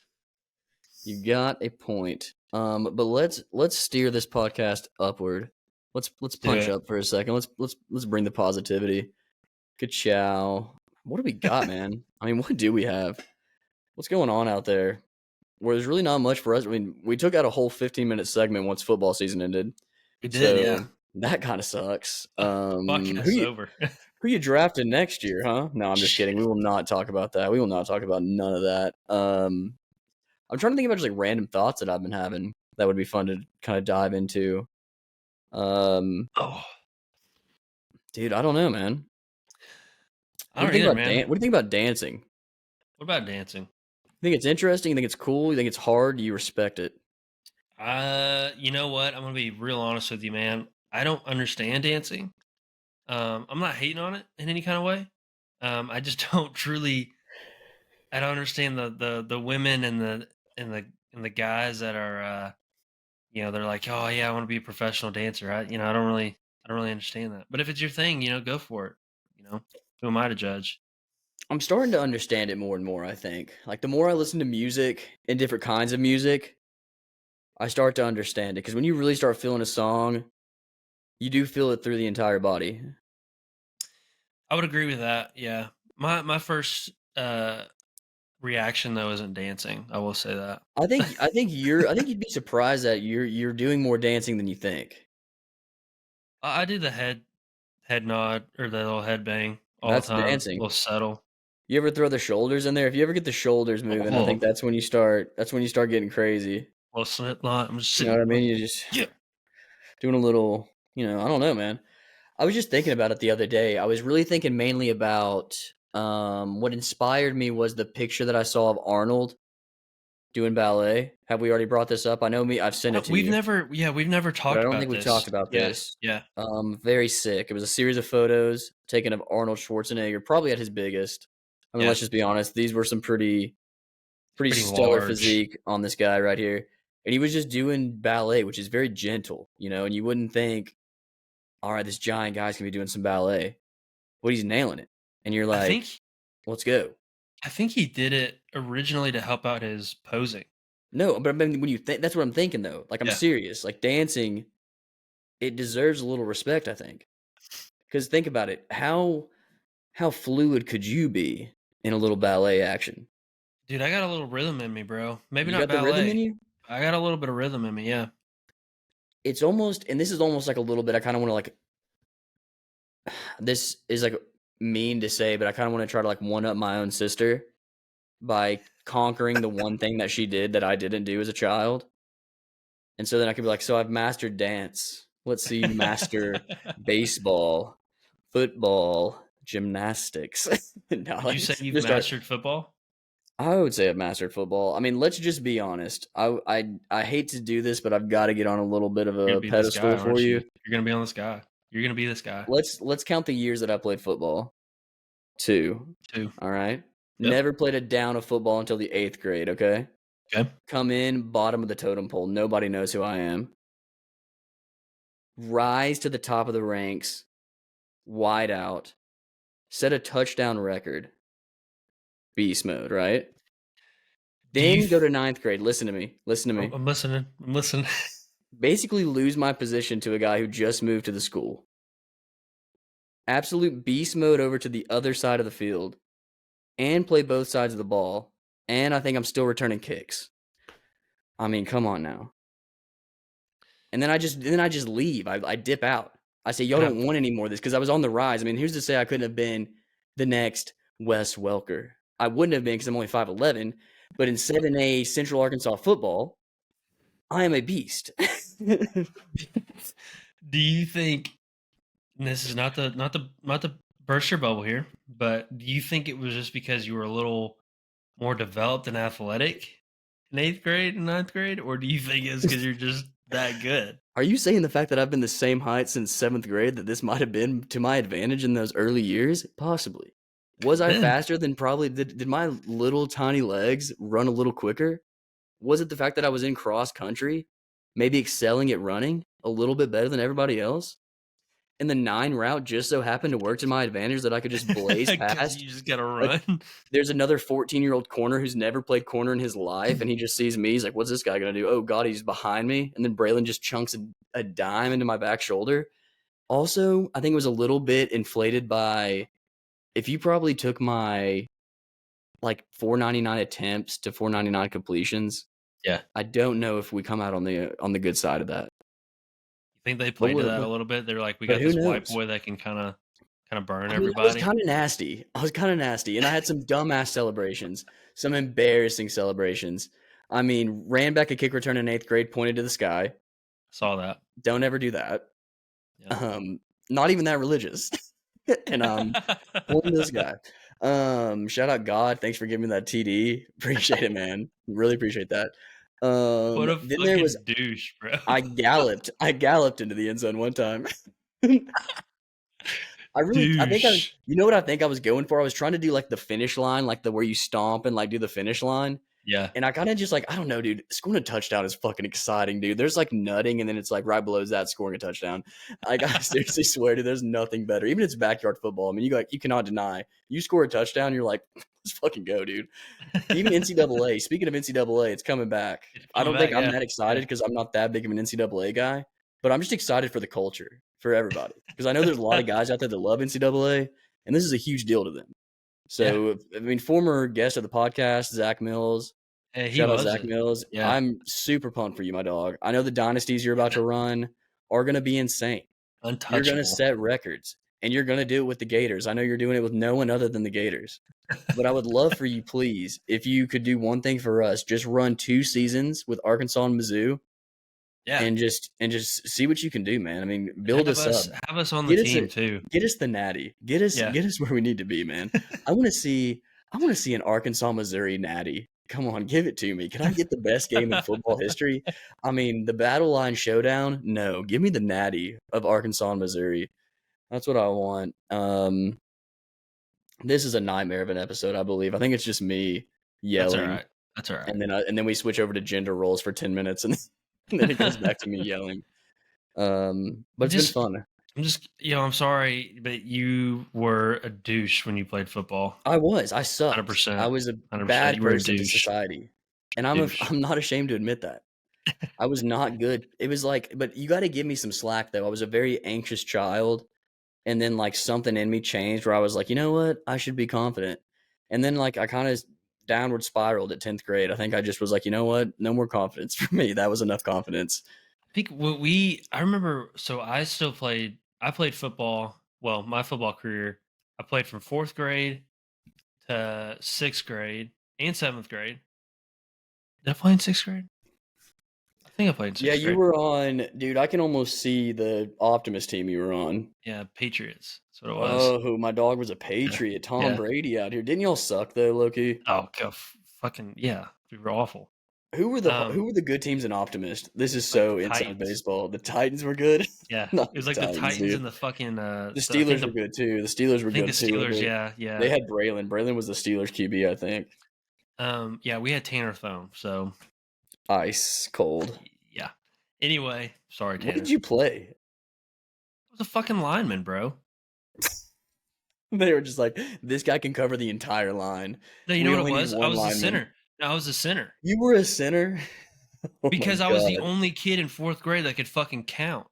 You got a point. But let's steer this podcast upward. Let's Do punch it. up for a second. Let's bring the positivity. Good chow. What do we got, man? I mean, what do we have? What's going on out there? Where there's really not much for us. I mean, we took out a whole 15-minute segment once football season ended, We did, yeah. so that kind of sucks. Podcast's over. Who you drafting next year, huh? No, I'm just kidding. We will not talk about that. We will not talk about none of that. I'm trying to think about just like random thoughts that I've been having that would be fun to kind of dive into. Um, Oh, dude, I don't know, man. I don't either, man. What do you think about dancing? What about dancing? You think it's interesting? You think it's cool? You think it's hard? Do you respect it? You know what? I'm gonna be real honest with you, man. I don't understand dancing. I'm not hating on it in any kind of way. I just don't truly. I don't understand the women and the and the guys that are they're like, oh yeah, I want to be a professional dancer. I don't really understand that. But if it's your thing, go for it. You know, who am I to judge? I'm starting to understand it more and more, I think. Like the more I listen to music and different kinds of music, I start to understand it. Because when you really start feeling a song, you do feel it through the entire body. I would agree with that. Yeah, my first reaction though isn't dancing. I will say that. I think you'd be surprised that you're doing more dancing than you think. I do the head nod or the little head bang all the That's time. A dancing. little subtle. You ever throw the shoulders in there? If you ever get the shoulders moving, I think Oh, that's when you start getting crazy. little slip line. I'm just You know sitting. what I mean? You just Yeah. doing a little, I don't know, man. I was just thinking about it the other day. I was really thinking mainly about what inspired me was the picture that I saw of Arnold doing ballet. Have we already brought this up? I know I've sent it to We've you, never, yeah, we've never but I talked don't think about we've talked this. about Yeah, this. yeah, Very sick. It was a series of photos taken of Arnold Schwarzenegger, probably at his biggest. I mean, yeah. let's just be honest. These were some pretty Pretty stellar large. physique on this guy right here. And he was just doing ballet, which is very gentle, and you wouldn't think, all right, this giant guy's gonna be doing some ballet. But he's nailing it. And you're I like, think, let's go. I think he did it originally to help out his posing. No, but I mean, when you think, that's what I'm thinking though. Like, I'm Yeah, serious. Like, dancing, it deserves a little respect, I think. Because think about it. How fluid could you be in a little ballet action? dude, I got a little rhythm in me, bro. Maybe You not got the rhythm in ballet. you? I got a little bit of rhythm in me. Yeah. It's almost, and this is almost like a little bit, I kind of want to like, this is like mean to say, but I kind of want to try to like one up my own sister by conquering the one thing that she did that I didn't do as a child. And so then I could be like, so I've mastered dance. Let's see you master baseball, football, gymnastics. No, Would you say you've just start. mastered football? I would say I've mastered football. I mean, let's just be honest. I hate to do this, but I've got to get on a little bit of You're a gonna be this guy, pedestal for aren't you? you. You're gonna be on this guy. You're gonna be this guy Let's count the years that I played football. 2. too. All right. Yep. Never played a down of football until the 8th grade. Okay. Okay. Come in bottom of the totem pole. Nobody knows who I am. Rise to the top of the ranks, wide out, set a touchdown record, beast mode, right? Do you? Then go to ninth grade. Listen to me. Listen to me. I'm listening. I'm listening. Basically, lose my position to a guy who just moved to the school. Absolute beast mode over to the other side of the field and play both sides of the ball. And I think I'm still returning kicks. I mean, come on now. And then I just leave. I dip out. I say, y'all don't want any more of this because I was on the rise. I mean, who's to say I couldn't have been the next Wes Welker? I wouldn't have been because I'm only 5'11". But in 7A Central Arkansas football, I am a beast. Do you think and this is not the burst your bubble here, but do you think it was just because you were a little more developed and athletic in eighth grade and ninth grade, or do you think it's because you're just that good? Are you saying the fact that I've been the same height since 7th grade that this might have been to my advantage in those early years? Possibly. Was I Then faster than probably did my little tiny legs run a little quicker? Was it the fact that I was in cross country, maybe excelling at running a little bit better than everybody else? And the 9 route just so happened to work to my advantage that I could just blaze because past. you just gotta Like, run. there's another 14-year-old corner who's never played corner in his life, and he just sees me. He's like, what's this guy going to do? Oh, God, he's behind me. And then Braylon just chunks a dime into my back shoulder. Also, I think it was a little bit inflated by if you probably took my like 499 attempts to 499 completions. Yeah. I don't know if we come out on the good side of that. You think they But played to that a little bit? They're like, we got who this white knows? boy that can kind of burn I mean, I was everybody. kind of nasty. And I had some dumbass celebrations, some embarrassing celebrations. I mean, ran back a kick return in 8th grade, pointed to the sky. Saw that. Don't ever do that. Yeah. Not even that religious. And pointing to this guy. Shout out God. Thanks for giving me that TD. Appreciate it, man. Really appreciate that. What a Then there was fucking douche, bro. I galloped into the end zone one time. I think Douche. you know what I think I was going for? I was trying to do like the finish line, like the where you stomp and like do the finish line. Yeah. And I kind of just like, I don't know, dude. Scoring a touchdown is fucking exciting, dude. There's like nutting, and then it's like right below that scoring a touchdown. Like I seriously swear, dude, there's nothing better. Even if it's backyard football. I mean, you cannot deny. You score a touchdown, you're like, let's fucking go, dude. Even NCAA. Speaking of NCAA, it's coming back. It's I coming don't think back, I'm yeah. that excited Yeah. because I'm not that big of an NCAA guy, but I'm just excited for the culture for everybody because I know there's a lot of guys out there that love NCAA, and this is a huge deal to them. Yeah. So, I mean, former guest of the podcast, Zach Mills. Hey, he Shout out loves Zach it. Mills. Yeah. I'm super pumped for you, my dog. I know the dynasties you're about to run are going to be insane. You're going to Untouchable. set records, and you're going to do it with the Gators. I know you're doing it with no one other than the Gators. But I would love for you, please, if you could do one thing for us, just run 2 seasons with Arkansas and Mizzou, Yeah. and just see what you can do, man. I mean, build us up. Have us on the Get us team too. Get us the natty. Get us where we need to be, man. I want to see an Arkansas Missouri natty. Come on, give it to me. Can I get the best game in football history? I mean, the Battle Line Showdown? No, give me the natty of Arkansas and Missouri. That's what I want. This is a nightmare of an episode, I believe. I think it's just me yelling. That's all right. And then we switch over to gender roles for 10 minutes, and then it goes back to me yelling. But it's been fun. I'm sorry, but you were a douche when you played football. I sucked. 100%. I was a 100%. bad person to society. And I'm Douche. not ashamed to admit that. I was not good. It was like, but you got to give me some slack though. I was a very anxious child, and then like something in me changed where I was like, you know what? I should be confident. And then like I kind of downward spiraled at 10th grade. I think I just was like, you know what? No more confidence for me. That was enough confidence. I think I remember, so I played football. Well, my football career, I played from 4th grade to 6th grade and 7th grade. Did I play in 6th grade? I think I played in 6th grade. Yeah, you were on, dude, I can almost see the Optimus team you were on. Yeah, Patriots. That's what it was. Oh, my dog was a Patriot. Tom Brady out here. Didn't y'all suck though, Loki? Oh, God, fucking, yeah. We were awful. Who were the good teams in Optimist? This is so inside Titans. baseball. The Titans were good. Yeah, it was like the Titans and the fucking. The Steelers were good too. The Steelers were good too. The Steelers, yeah. They had Braylon. Braylon was the Steelers QB, I think. Yeah, we had Tanner Thome, so ice cold. Yeah. Anyway, sorry, Tanner. What did you play? I was a fucking lineman, bro. They were just like, this guy can cover the entire line. No, you know what it was? I was a center. No, I was a center. You were a center? Because I was the only kid in 4th grade that could fucking count.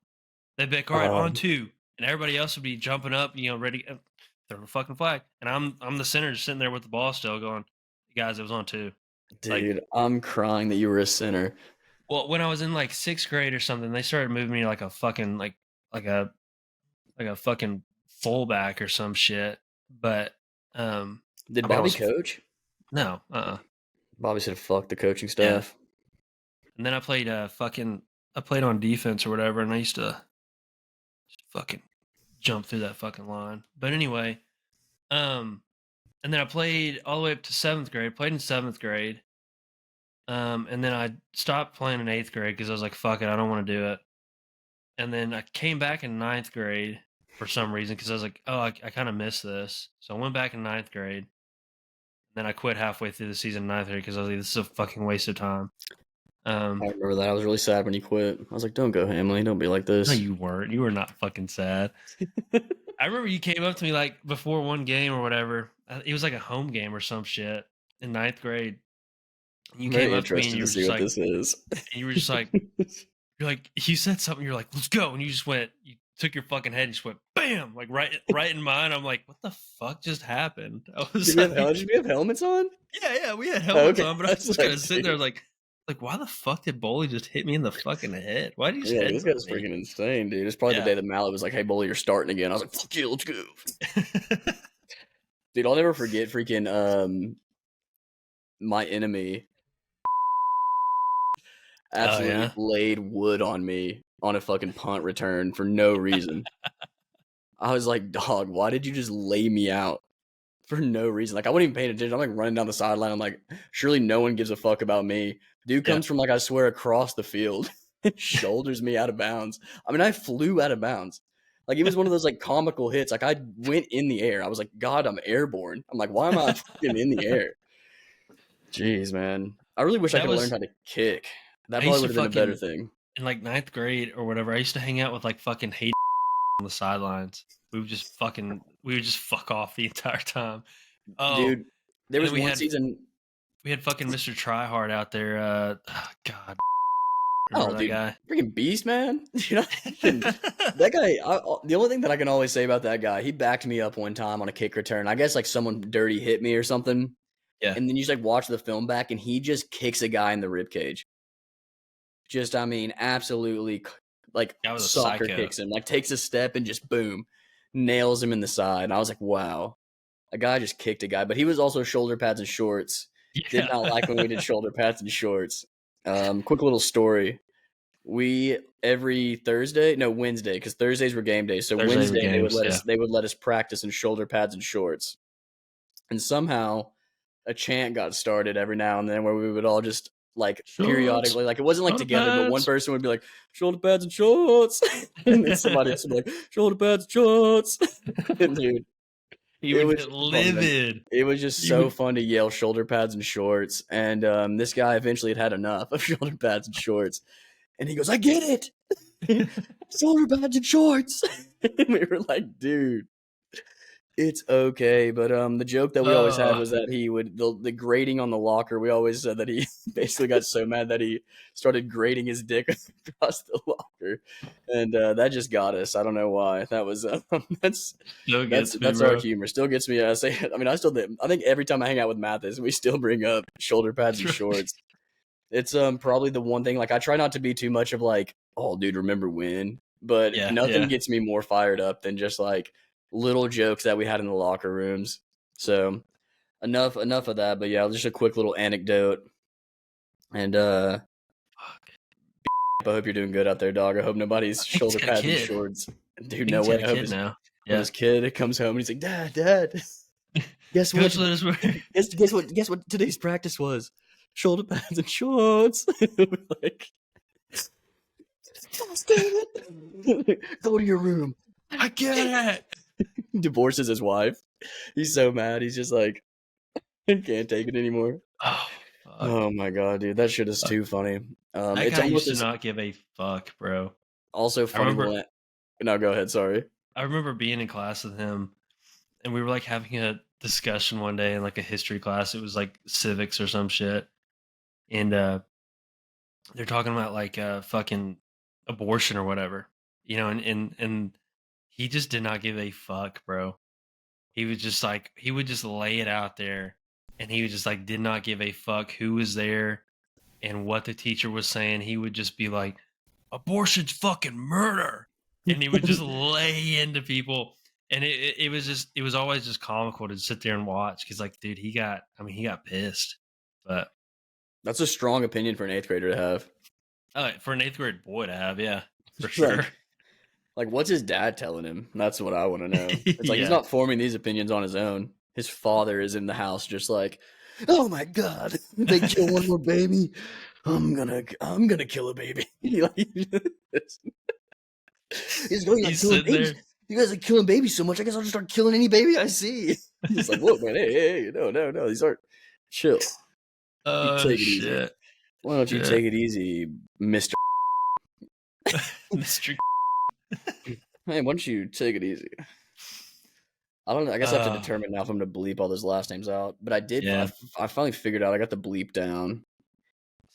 They'd be like, all right, on 2. And everybody else would be jumping up, ready to throw the fucking flag. And I'm the center just sitting there with the ball still going, guys, it was on 2. Dude, I'm crying that you were a center. Well, when I was in like 6th grade or something, they started moving me like a fucking like a fucking fullback or some shit. But did Bobby coach? No, Bobby said fuck the coaching staff. Yeah. And then I played on defense or whatever, and I used to just fucking jump through that fucking line. But anyway, and then I played all the way up to 7th grade. Played in 7th grade. And then I stopped playing in 8th grade because I was like, fuck it, I don't want to do it. And then I came back in 9th grade for some reason because I was like, oh, I kind of missed this. So I went back in 9th grade. And then I quit halfway through the season in 9th grade because I was like, this is a fucking waste of time. I remember that. I was really sad when you quit. I was like, don't go, Hamley. Don't be like this. No, you weren't. You were not fucking sad. I remember you came up to me like before one game or whatever. It was like a home game or some shit in 9th grade. You came up to me and you were just like, this is. And you were just like, you said something. You're like, let's go. And you just went, you took your fucking head and just went, bam, like right in mine. I'm like, what the fuck just happened? I was did we have helmets on? Yeah, we had helmets on, but I was just kind of sitting there like, why the fuck did Boley just hit me in the fucking head? Why did you? Yeah, this guy's freaking insane, dude. It's probably the day that Mallet was like, "Hey, Boley, you're starting again." I was like, "Fuck you, let's go." Dude, I'll never forget freaking my enemy absolutely laid wood on me on a fucking punt return for no reason. I was like, "Dog, why did you just lay me out for no reason. Like I wasn't even paying attention. I'm like running down the sideline. I'm like, surely no one gives a fuck about me. Dude comes from like I swear across the field, shoulders me out of bounds. I mean, I flew out of bounds. Like it was one of those like comical hits. Like I went in the air. I was like, God, I'm airborne. I'm like, why am I fucking in the air? Jeez, man. I really wish I That could have learned was how to kick. That I probably used would to have been a better fucking thing. in like ninth grade or whatever. I used to hang out with like fucking hate on the sidelines. We would just fuck off the entire time. Oh, Dude, there and was then one season. we had fucking Mr. Tryhard out there. God, Oh, remember that dude, guy? freaking beast, man. You know, that guy. The only thing that I can always say about that guy, he backed me up one time on a kick return. I guess like someone dirty hit me or something, Yeah, and then you just like watch the film back, and he just kicks a guy in the rib cage. Just, I mean, absolutely, like that was a soccer psycho. kicks him, like takes a step and just boom, nails him in the side. And I was like, wow, a guy just kicked a guy, but he was also shoulder pads and shorts. Did Yeah. not like when we did shoulder pads and shorts. Quick little story. We every Wednesday, because Thursdays were game days. So Thursday were Wednesday games. they would let us practice in shoulder pads and shorts. And somehow a chant got started every now and then where we would all just like Shorts, periodically, like it wasn't like shoulder together, but one pads. person would be like shoulder pads and shorts, and then somebody else would be like shoulder pads and shorts. And dude, He it would was get just fun, man. livid. It was just He so would. fun to yell shoulder pads and shorts. And this guy eventually had enough of shoulder pads and shorts. And he goes, I get it. Shoulder pads and shorts. And we were like, dude, it's okay. But the joke that we always had was that he would the grating on the locker, we always said that he basically got so mad that he started grating his dick across the locker. And that just got us. I don't know why. That was that's Still gets me, that's bro. our humor. Still gets me. I say. I mean, I think every time I hang out with Mathis, we still bring up shoulder pads and shorts. It's probably the one thing. Like I try not to be too much of like, oh, dude, remember when? But Yeah, nothing yeah. gets me more fired up than just like little jokes that we had in the locker rooms. So enough of that. But yeah, just a quick little anecdote. And Fuck. I hope you're doing good out there, dog. I hope nobody's I think he's shoulder got a pads and kid. shorts. I Dude, think no he's way. got I a hope kid now. hope Yeah. his kid comes home and he's like, Dad, guess what? Coach let us wear. Guess what today's practice was? Shoulder pads and shorts. Like, gosh, damn it. Go to your room. I get it. He divorces his wife. He's so mad. He's just like, can't take it anymore. Oh, fuck. Oh my god, dude, that shit is too funny. That It's guy almost used to as not give a fuck, bro. also funny. No, go ahead. Sorry. I remember being in class with him, and we were like having a discussion one day in like a history class. It was like civics or some shit, and they're talking about like fucking abortion or whatever, you know, and he just did not give a fuck, bro. He was just like he would just lay it out there, and he was just like did not give a fuck who was there and what the teacher was saying. He would just be like, abortion's fucking murder, and he would just lay into people. And it was always just comical to sit there and watch because like, dude, he got pissed. But That's a strong opinion for an 8th grader to have. for an 8th grade boy to have, yeah, for sure. Like, what's his dad telling him? That's what I want to know. It's like he's not forming these opinions on his own. His father is in the house just like, oh my god, they kill one more baby. I'm gonna kill a baby. He's going like He's killing sitting babies. there. You guys are killing babies so much. I guess I'll just start killing any baby I see. He's like, whoa, man, hey, no. These aren't chill. Take it easy. Shit. Why don't you take it easy, Mister? Mr. Hey, why don't you take it easy? I don't know. I guess I have to determine now if I'm going to bleep all those last names out. But I did. Yeah. I finally figured out. I got the bleep down.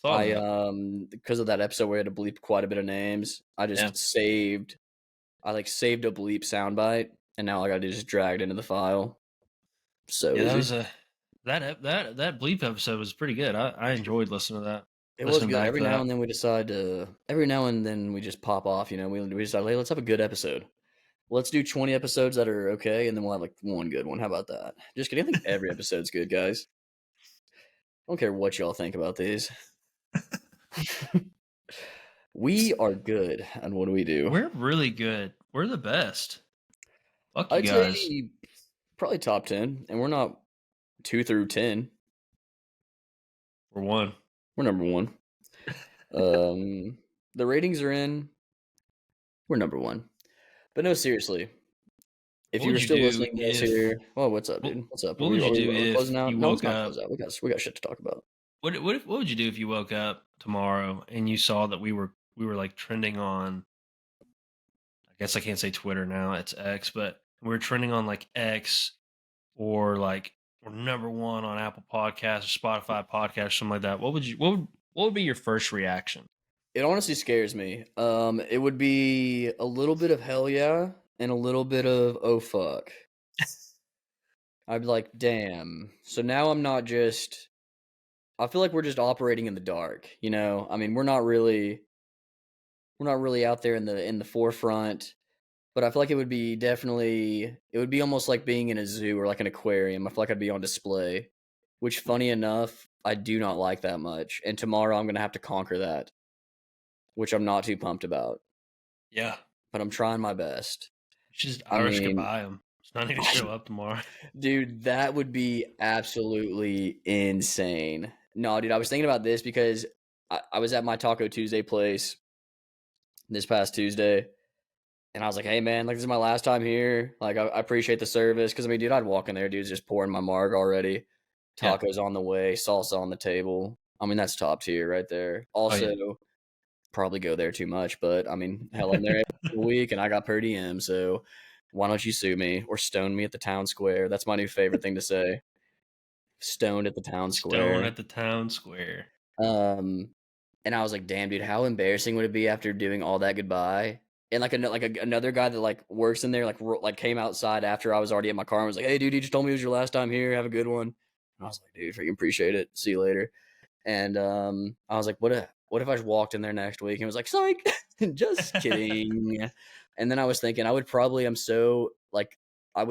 Because of that episode where I had to bleep quite a bit of names. I just saved. I like saved a bleep soundbite, and now I got to just drag it into the file. So yeah, that was that bleep episode was pretty good. I enjoyed listening to that. It was good. Every now and then we decide to. Every now and then we just pop off. You know, we decide, hey, let's have a good episode. Let's do 20 episodes that are okay, and then we'll have like one good one. How about that? Just kidding. I think every episode's good, guys. I don't care what y'all think about these. We are good, and what do we do? We're really good. We're the best. Fuck you I'd guys. say Probably top 10, and we're not 2 through 10. We're one. We're number 1. The ratings are in. We're number 1. But no, seriously. If What you would were you still do listening to us if here, oh, what's up, what, dude? What's up? Are what we would are you we, do are we closing if out? you No, let's woke not close up? out. We got shit to talk about. What would you do if you woke up tomorrow and you saw that we were like trending on, I guess I can't say Twitter now, it's X, but we're trending on like X, or like we're number one on Apple Podcasts or Spotify Podcasts, something like that. What would be your first reaction? It honestly scares me. It would be a little bit of hell yeah and a little bit of oh fuck. I'd be like, damn. So now I'm not just. I feel like we're just operating in the dark. You know, I mean, we're not really out there in the forefront. But I feel like it would be almost like being in a zoo or like an aquarium. I feel like I'd be on display, which, funny enough, I do not like that much. And tomorrow I'm gonna have to conquer that, which I'm not too pumped about. Yeah, But I'm trying my best. it's just I Irish mean, goodbye him. It's not going to show up tomorrow. dude, that would be absolutely insane. No, dude, I was thinking about this because I was at my Taco Tuesday place this past Tuesday, and I was like, hey, man, like, this is my last time here. Like, I appreciate the service. Because, I mean, dude, I'd walk in there, dude's just pouring my marg already. Yeah. Tacos on the way, salsa on the table. I mean, that's top tier right there. Oh yeah. Also, probably go there too much, but I mean, hell, I'm there every week, and I got per diem, so why don't you sue me or stone me at the town square? That's my new favorite thing to say. Stoned at the town Stone square. at the town square. Um, and I was like, damn, dude, how embarrassing would it be after doing all that goodbye? And like another guy that like works in there like came outside after I was already at my car and was like, hey, dude, you just told me it was your last time here. Have a good one. And I was like, dude, freaking appreciate it. See you later. And I was like, what if I just walked in there next week and was like, psych, just kidding. And then I was thinking, I would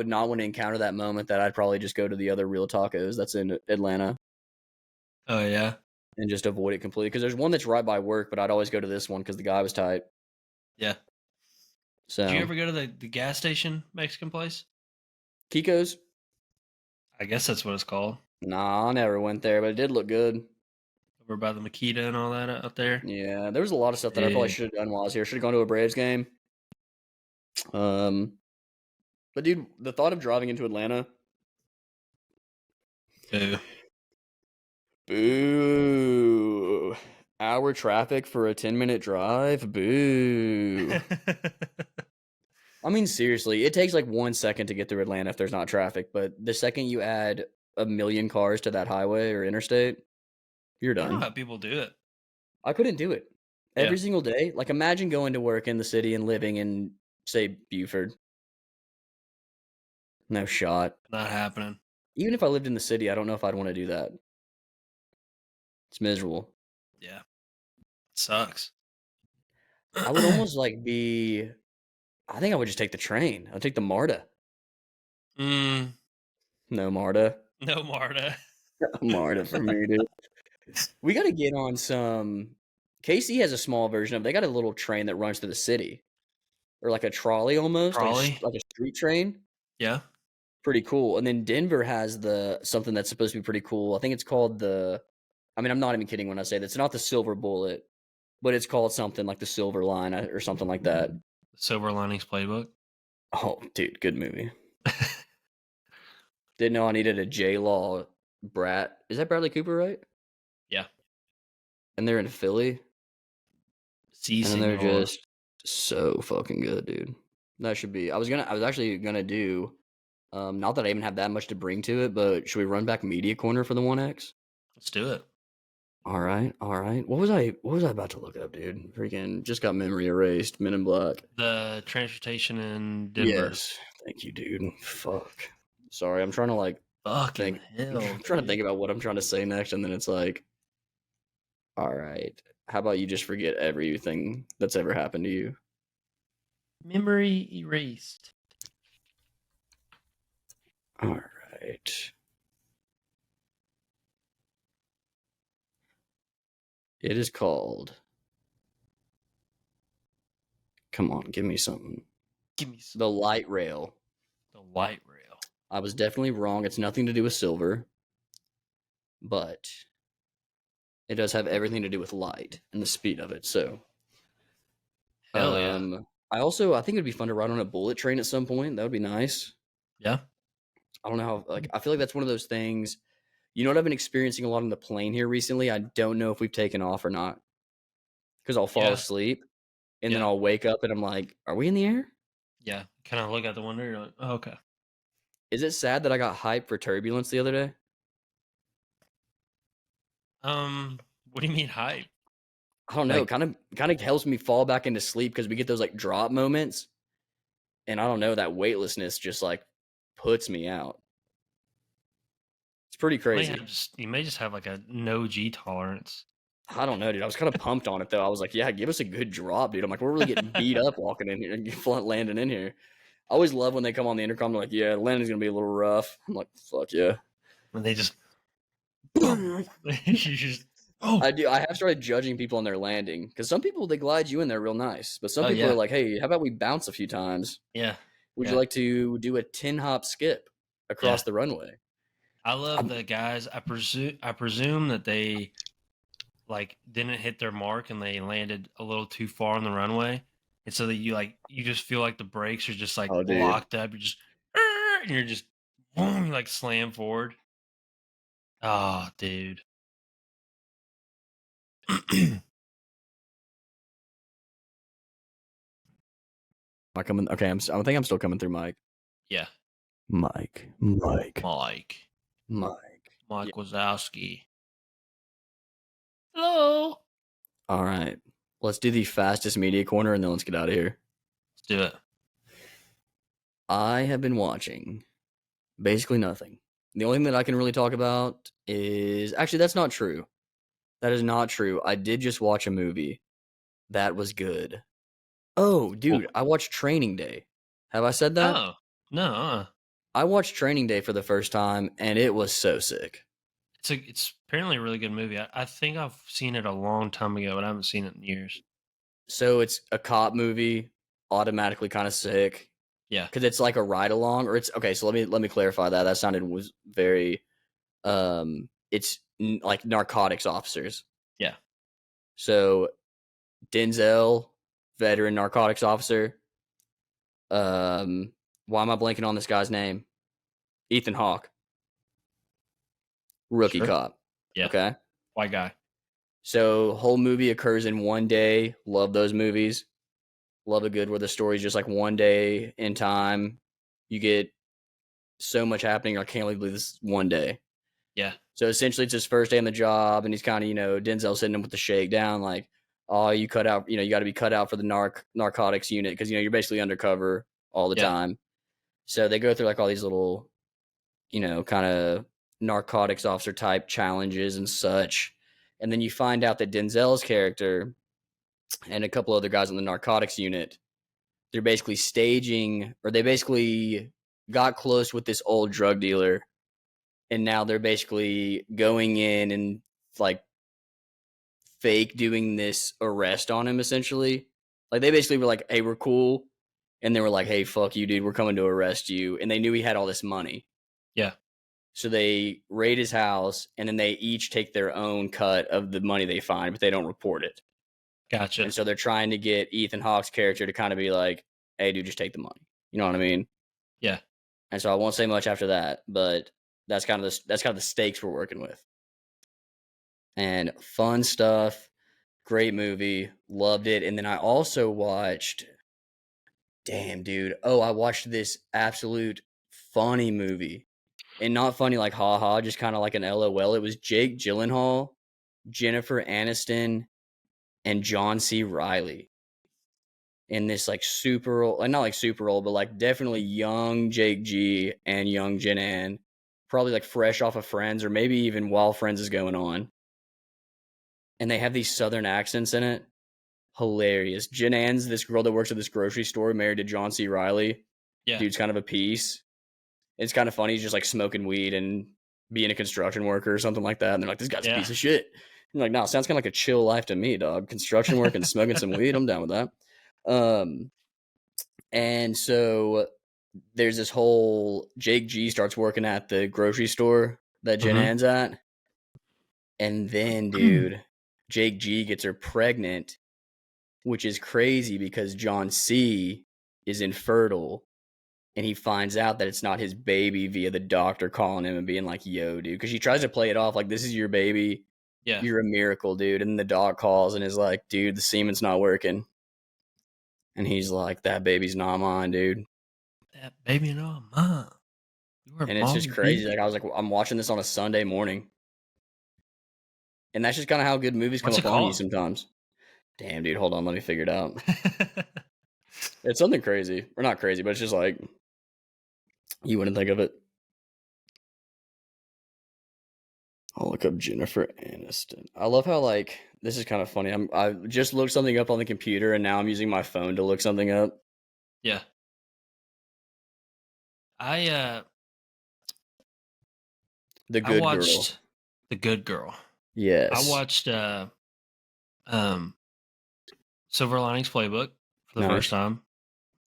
not want to encounter that moment that I'd probably just go to the other Real Tacos that's in Atlanta Oh yeah. and just avoid it completely. Because there's one that's right by work, but I'd always go to this one because the guy was tight. Yeah. Did you So ever go to the gas station Mexican place? Kiko's, I guess that's what it's called. nah, I never went there, but it did look good. Over by the Makita and all that out there. Yeah, there was a lot of stuff that I probably Yeah. should have done while I was here. Should have gone to a Braves game. Um, but dude, the thought of driving into Atlanta. Boo. Boo. Hour traffic for a 10-minute drive? Boo. I mean, seriously, it takes like 1 second to get through Atlanta if there's not traffic, but the second you add a million cars to that highway or interstate, you're I don't know how done. people do it. I couldn't do it. Yeah. Every single day. Like, imagine going to work in the city and living in, say, Buford. No shot. Not happening. Even if I lived in the city, I don't know if I'd want to do that. It's miserable. Yeah. Sucks. I would almost like be. I think I would just take the train. I'd take the MARTA. No, No MARTA. Marta. MARTA for me, dude. We got to get on some. KC has a small version of. They got a little train that runs through the city, or like a trolley almost, Trolley. like a street train. Yeah. Pretty cool. And then Denver has the something that's supposed to be pretty cool. I think it's called the. I mean, I'm not even kidding when I say that. It's not the Silver Bullet, but it's called something like the Silver Line or something like that. Silver Linings Playbook. Oh, dude, good movie. Didn't know I needed a J Law brat. Is that Bradley Cooper, right? Yeah. And they're in Philly. Si, And they're senor. just so fucking good, dude. That should be. I was actually gonna do. Not that I even have that much to bring to it, but should we run back Media Corner for the 1X? Let's do it. All right, all right. What was I about to look up, dude? Freaking just got memory erased. Men in Black. The transportation in Denver. Yes, thank you, dude. Fuck. Sorry, I'm trying to like Fucking think. hell. I'm trying to think about what I'm trying to say next, and then it's like, all right. How about you just forget everything that's ever happened to you? Memory erased. All right. It is called. Come on, give me something. Give me some. The Light Rail. The light rail. I was definitely wrong. It's nothing to do with silver, but it does have everything to do with light and the speed of it. So, Hell yeah. I think it'd be fun to ride on a bullet train at some point. That would be nice. Yeah. I don't know how, like, I feel like that's one of those things. You know what I've been experiencing a lot on the plane here recently? I don't know if we've taken off or not because I'll fall Yeah. asleep and then Yeah. I'll wake up and I'm like, are we in the air? Yeah. Kind of look out the window. You're like, oh, okay. Is it sad that I got hyped for turbulence the other day? What do you mean hype? I don't know. Like, Kind of helps me fall back into sleep because we get those like drop moments, and I don't know, that weightlessness just like puts me out. It's pretty crazy. you may just have like a no G tolerance. I don't know, dude. I was kind of pumped on it though. I was like, yeah, give us a good drop, dude. I'm like, we're really getting beat up walking in here and front landing in here. I always love when they come on the intercom. They're like, yeah, landing's gonna be a little rough. I'm like, fuck yeah. When they just, boom. You just, oh, I have started judging people on their landing because some people they glide you in there real nice, but some oh people are yeah, like, hey, how about we bounce a few times? yeah, Would you yeah, like to do a 10-hop skip yeah. across the runway? I love I'm, the guys. I presume that they like didn't hit their mark and they landed a little too far on the runway, and so that you just feel like the brakes are just like oh, dude. locked up. You're just and you're just boom, you like slam forward. Oh, dude. Am I coming? Okay, I think I'm still coming through Mike. Yeah, Mike. Mike, Yeah. Mike Wazowski. Hello. All right. Let's do the fastest media corner and then let's get out of here. Let's do it. I have been watching basically nothing. The only thing that I can really talk about is actually, that's not true. That is not true. I did just watch a movie that was good. Oh, Well, dude, I watched Training Day. Have I said that? oh no, I watched Training Day for the first time and it was so sick. it's apparently a really good movie. I think I've seen it a long time ago, but I haven't seen it in years. So it's a cop movie, automatically kind of sick Yeah, because it's like a ride along, or it's okay. So let me clarify that. That sounded was very it's like narcotics officers. yeah, So Denzel, veteran narcotics officer. Why am I blanking on this guy's name? Ethan Hawke, rookie sure. cop. Yeah, Okay. white guy. So whole movie occurs in one day. Love those movies. Love a good where the story's just like one day in time. You get so much happening. I can't believe this one day. Yeah, So essentially, it's his first day on the job, and he's kind of, Denzel sitting him with the shakedown, like, oh, you cut out, you got to be cut out for the narcotics unit because you're basically undercover all the yeah, time. So they go through like all these little, kind of narcotics officer type challenges and such, and then you find out that Denzel's character and a couple other guys on the narcotics unit, they're basically staging, or they basically got close with this old drug dealer, and now they're basically going in and like fake doing this arrest on him essentially. Like they basically were like, hey, we're cool. And they were like, hey, fuck you, dude. We're coming to arrest you. And they knew he had all this money. yeah. So they raid his house and then they each take their own cut of the money they find, but they don't report it. Gotcha. And so they're trying to get Ethan Hawke's character to kind of be like, hey, dude, just take the money. You know what I mean? Yeah, And so I won't say much after that, but that's kind of the stakes we're working with. And fun stuff. Great movie. Loved it. And then I also watched, damn, dude. Oh, I watched this absolute funny movie. And not funny like haha, just kind of like an LOL. It was Jake Gyllenhaal, Jennifer Aniston, and John C. Riley in this like super old, not like super old, but like definitely young Jake G and young Jen Ann. Probably like fresh off of Friends or maybe even while Friends is going on. And they have these southern accents in it. Hilarious. Jen Ann's this girl that works at this grocery store, married to John C. Riley. yeah, Dude's kind of a piece. It's kind of funny. He's just like smoking weed and being a construction worker or something like that. And they're like, this guy's a yeah. piece of shit. I'm like, no, sounds kind of like a chill life to me, dog. Construction work and smoking some weed. I'm down with that. And so there's this whole Jake G starts working at the grocery store that Jen Mhm. Ann's at. And then, dude, Jake G gets her pregnant, which is crazy because John C is infertile. And he finds out that it's not his baby via the doctor calling him and being like, yo, dude. Because she tries to play it off like, this is your baby. Yeah. You're a miracle, dude. And then the doc calls and is like, dude, the semen's not working. And he's like, that baby's not mine, dude. That baby no mom. You were And it's just born crazy. big. Like, I was like, I'm watching this on a Sunday morning. And that's just kind of how good movies come What's it up on you called? sometimes. Damn, dude, hold on. Let me figure it out. It's something crazy. Or not crazy, but it's just like, you wouldn't think of it. I'll look up Jennifer Aniston. I love how, like, this is kind of funny. I just looked something up on the computer, and now I'm using my phone to look something up. Yeah. I The I Good Girl. watched The Good Girl. Yes. I watched Silver Linings Playbook for the first Nice.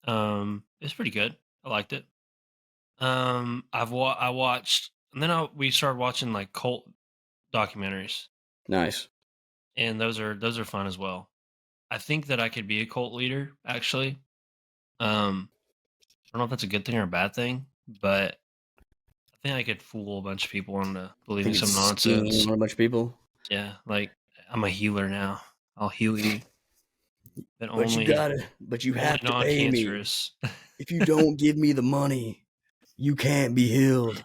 time. It's pretty good. I liked it. I watched, and then we started watching like cult documentaries, Nice. and those are fun as well. I think that I could be a cult leader, actually. I don't know if that's a good thing or a bad thing, but I think I could fool a bunch of people into I believing think it's some nonsense. scheme on a bunch of people. Yeah, like I'm a healer now. I'll heal you, but But you only have to pay me. non-cancerous. If you don't give me the money, you can't be healed.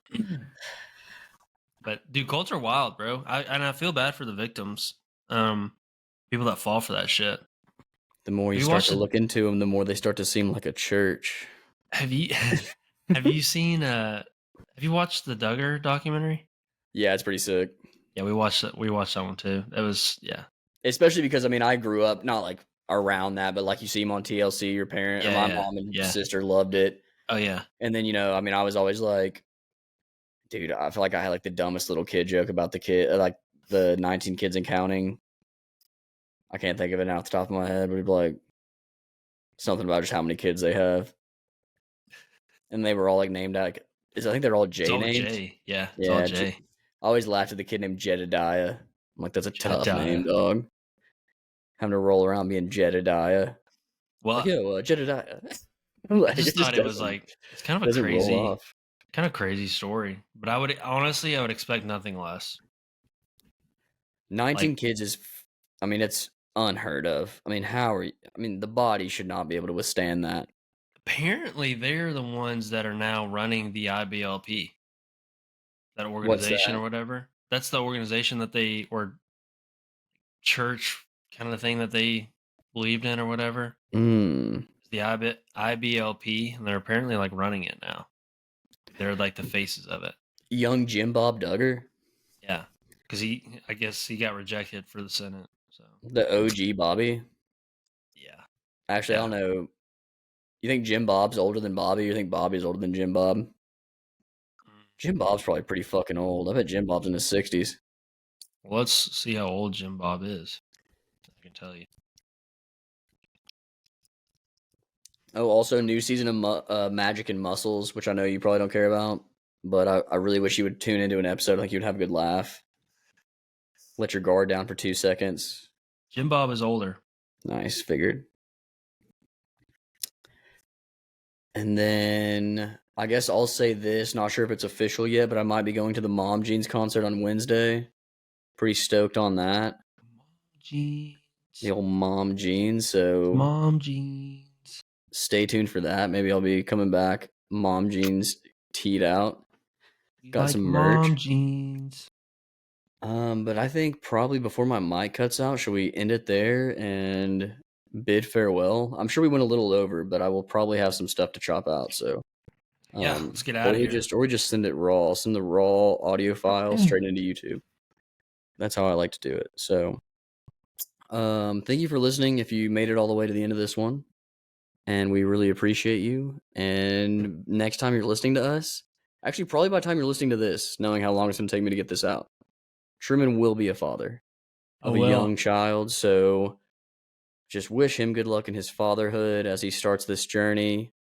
But dude, cults are wild, bro. I feel bad for the victims. People that fall for that shit. The more you Have you start watched to it? look into them, the more they start to seem like a church. Have you have you seen have you watched the Duggar documentary? Yeah, it's pretty sick. Yeah, we watched that. We watched that one too. It was Especially because, I mean, I grew up not like around that, but like you see him on TLC, your parent or my yeah, mom and yeah. sister loved it. Oh yeah. And then, I mean, I was always like, dude, I feel like I had like the dumbest little kid joke about the kid, like the 19 kids and counting. I can't think of it now off the top of my head, but it'd be like something about just how many kids they have. And they were all like named out. I think they're all It's J all named. J. Yeah, it's all Yeah. J. I always laughed at the kid named Jedediah. I'm like, that's a tough name, Jedediah. dog. Having to roll around being Jedediah. Like, Well, yo, Jedediah. I Like, just it just thought it was like it's doesn't roll off. kind of crazy story. But I would expect nothing less. 19 Like kids is, I mean, it's unheard of. I mean, the body should not be able to withstand that. apparently they're the ones that are now running the IBLP, that What's organization that? or whatever. That's the organization that they or church kind of thing that they believed in or whatever. Mm. The IBLP, and they're apparently like running it now. They're like the faces of it. Young Jim Bob Duggar, Yeah, because I guess he got rejected for the Senate. So the OG Bobby. yeah, Actually, I don't know. You think Jim Bob's older than Bobby? Or you think Bobby's older than Jim Bob? Jim Bob's probably pretty fucking old. I bet Jim Bob's in his 60s. Well, let's see how old Jim Bob is. I can tell you. Oh, also new season of Magic and Muscles, which I know you probably don't care about, but I really wish you would tune into an episode. I think you'd have a good laugh. Let your guard down for 2 seconds. Jim Bob is older. Nice, figured. And then I guess I'll say this. Not sure if it's official yet, but I might be going to the Mom Jeans concert on Wednesday. Pretty stoked on that. Mom jeans. The old Mom Jeans. So Mom jeans. stay tuned for that. Maybe I'll be coming back. Mom Jeans teed out. Got Like some merch. mom jeans. But I think probably before my mic cuts out, should we end it there and bid farewell? I'm sure we went a little over, but I will probably have some stuff to chop out. So Yeah, let's get out of here. Or we just send it raw. Send the raw audio file straight into YouTube. That's how I like to do it. So thank you for listening if you made it all the way to the end of this one. And we really appreciate you. And next time you're listening to us, actually probably by the time you're listening to this, knowing how long it's going to take me to get this out, Truman will be a father of a young child. So just wish him good luck in his fatherhood as he starts this journey.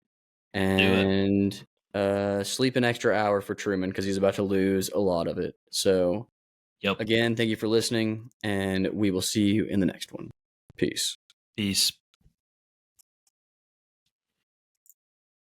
and sleep an extra hour for Truman because he's about to lose a lot of it. So, Yep. again, thank you for listening, and we will see you in the next one. Peace. Peace.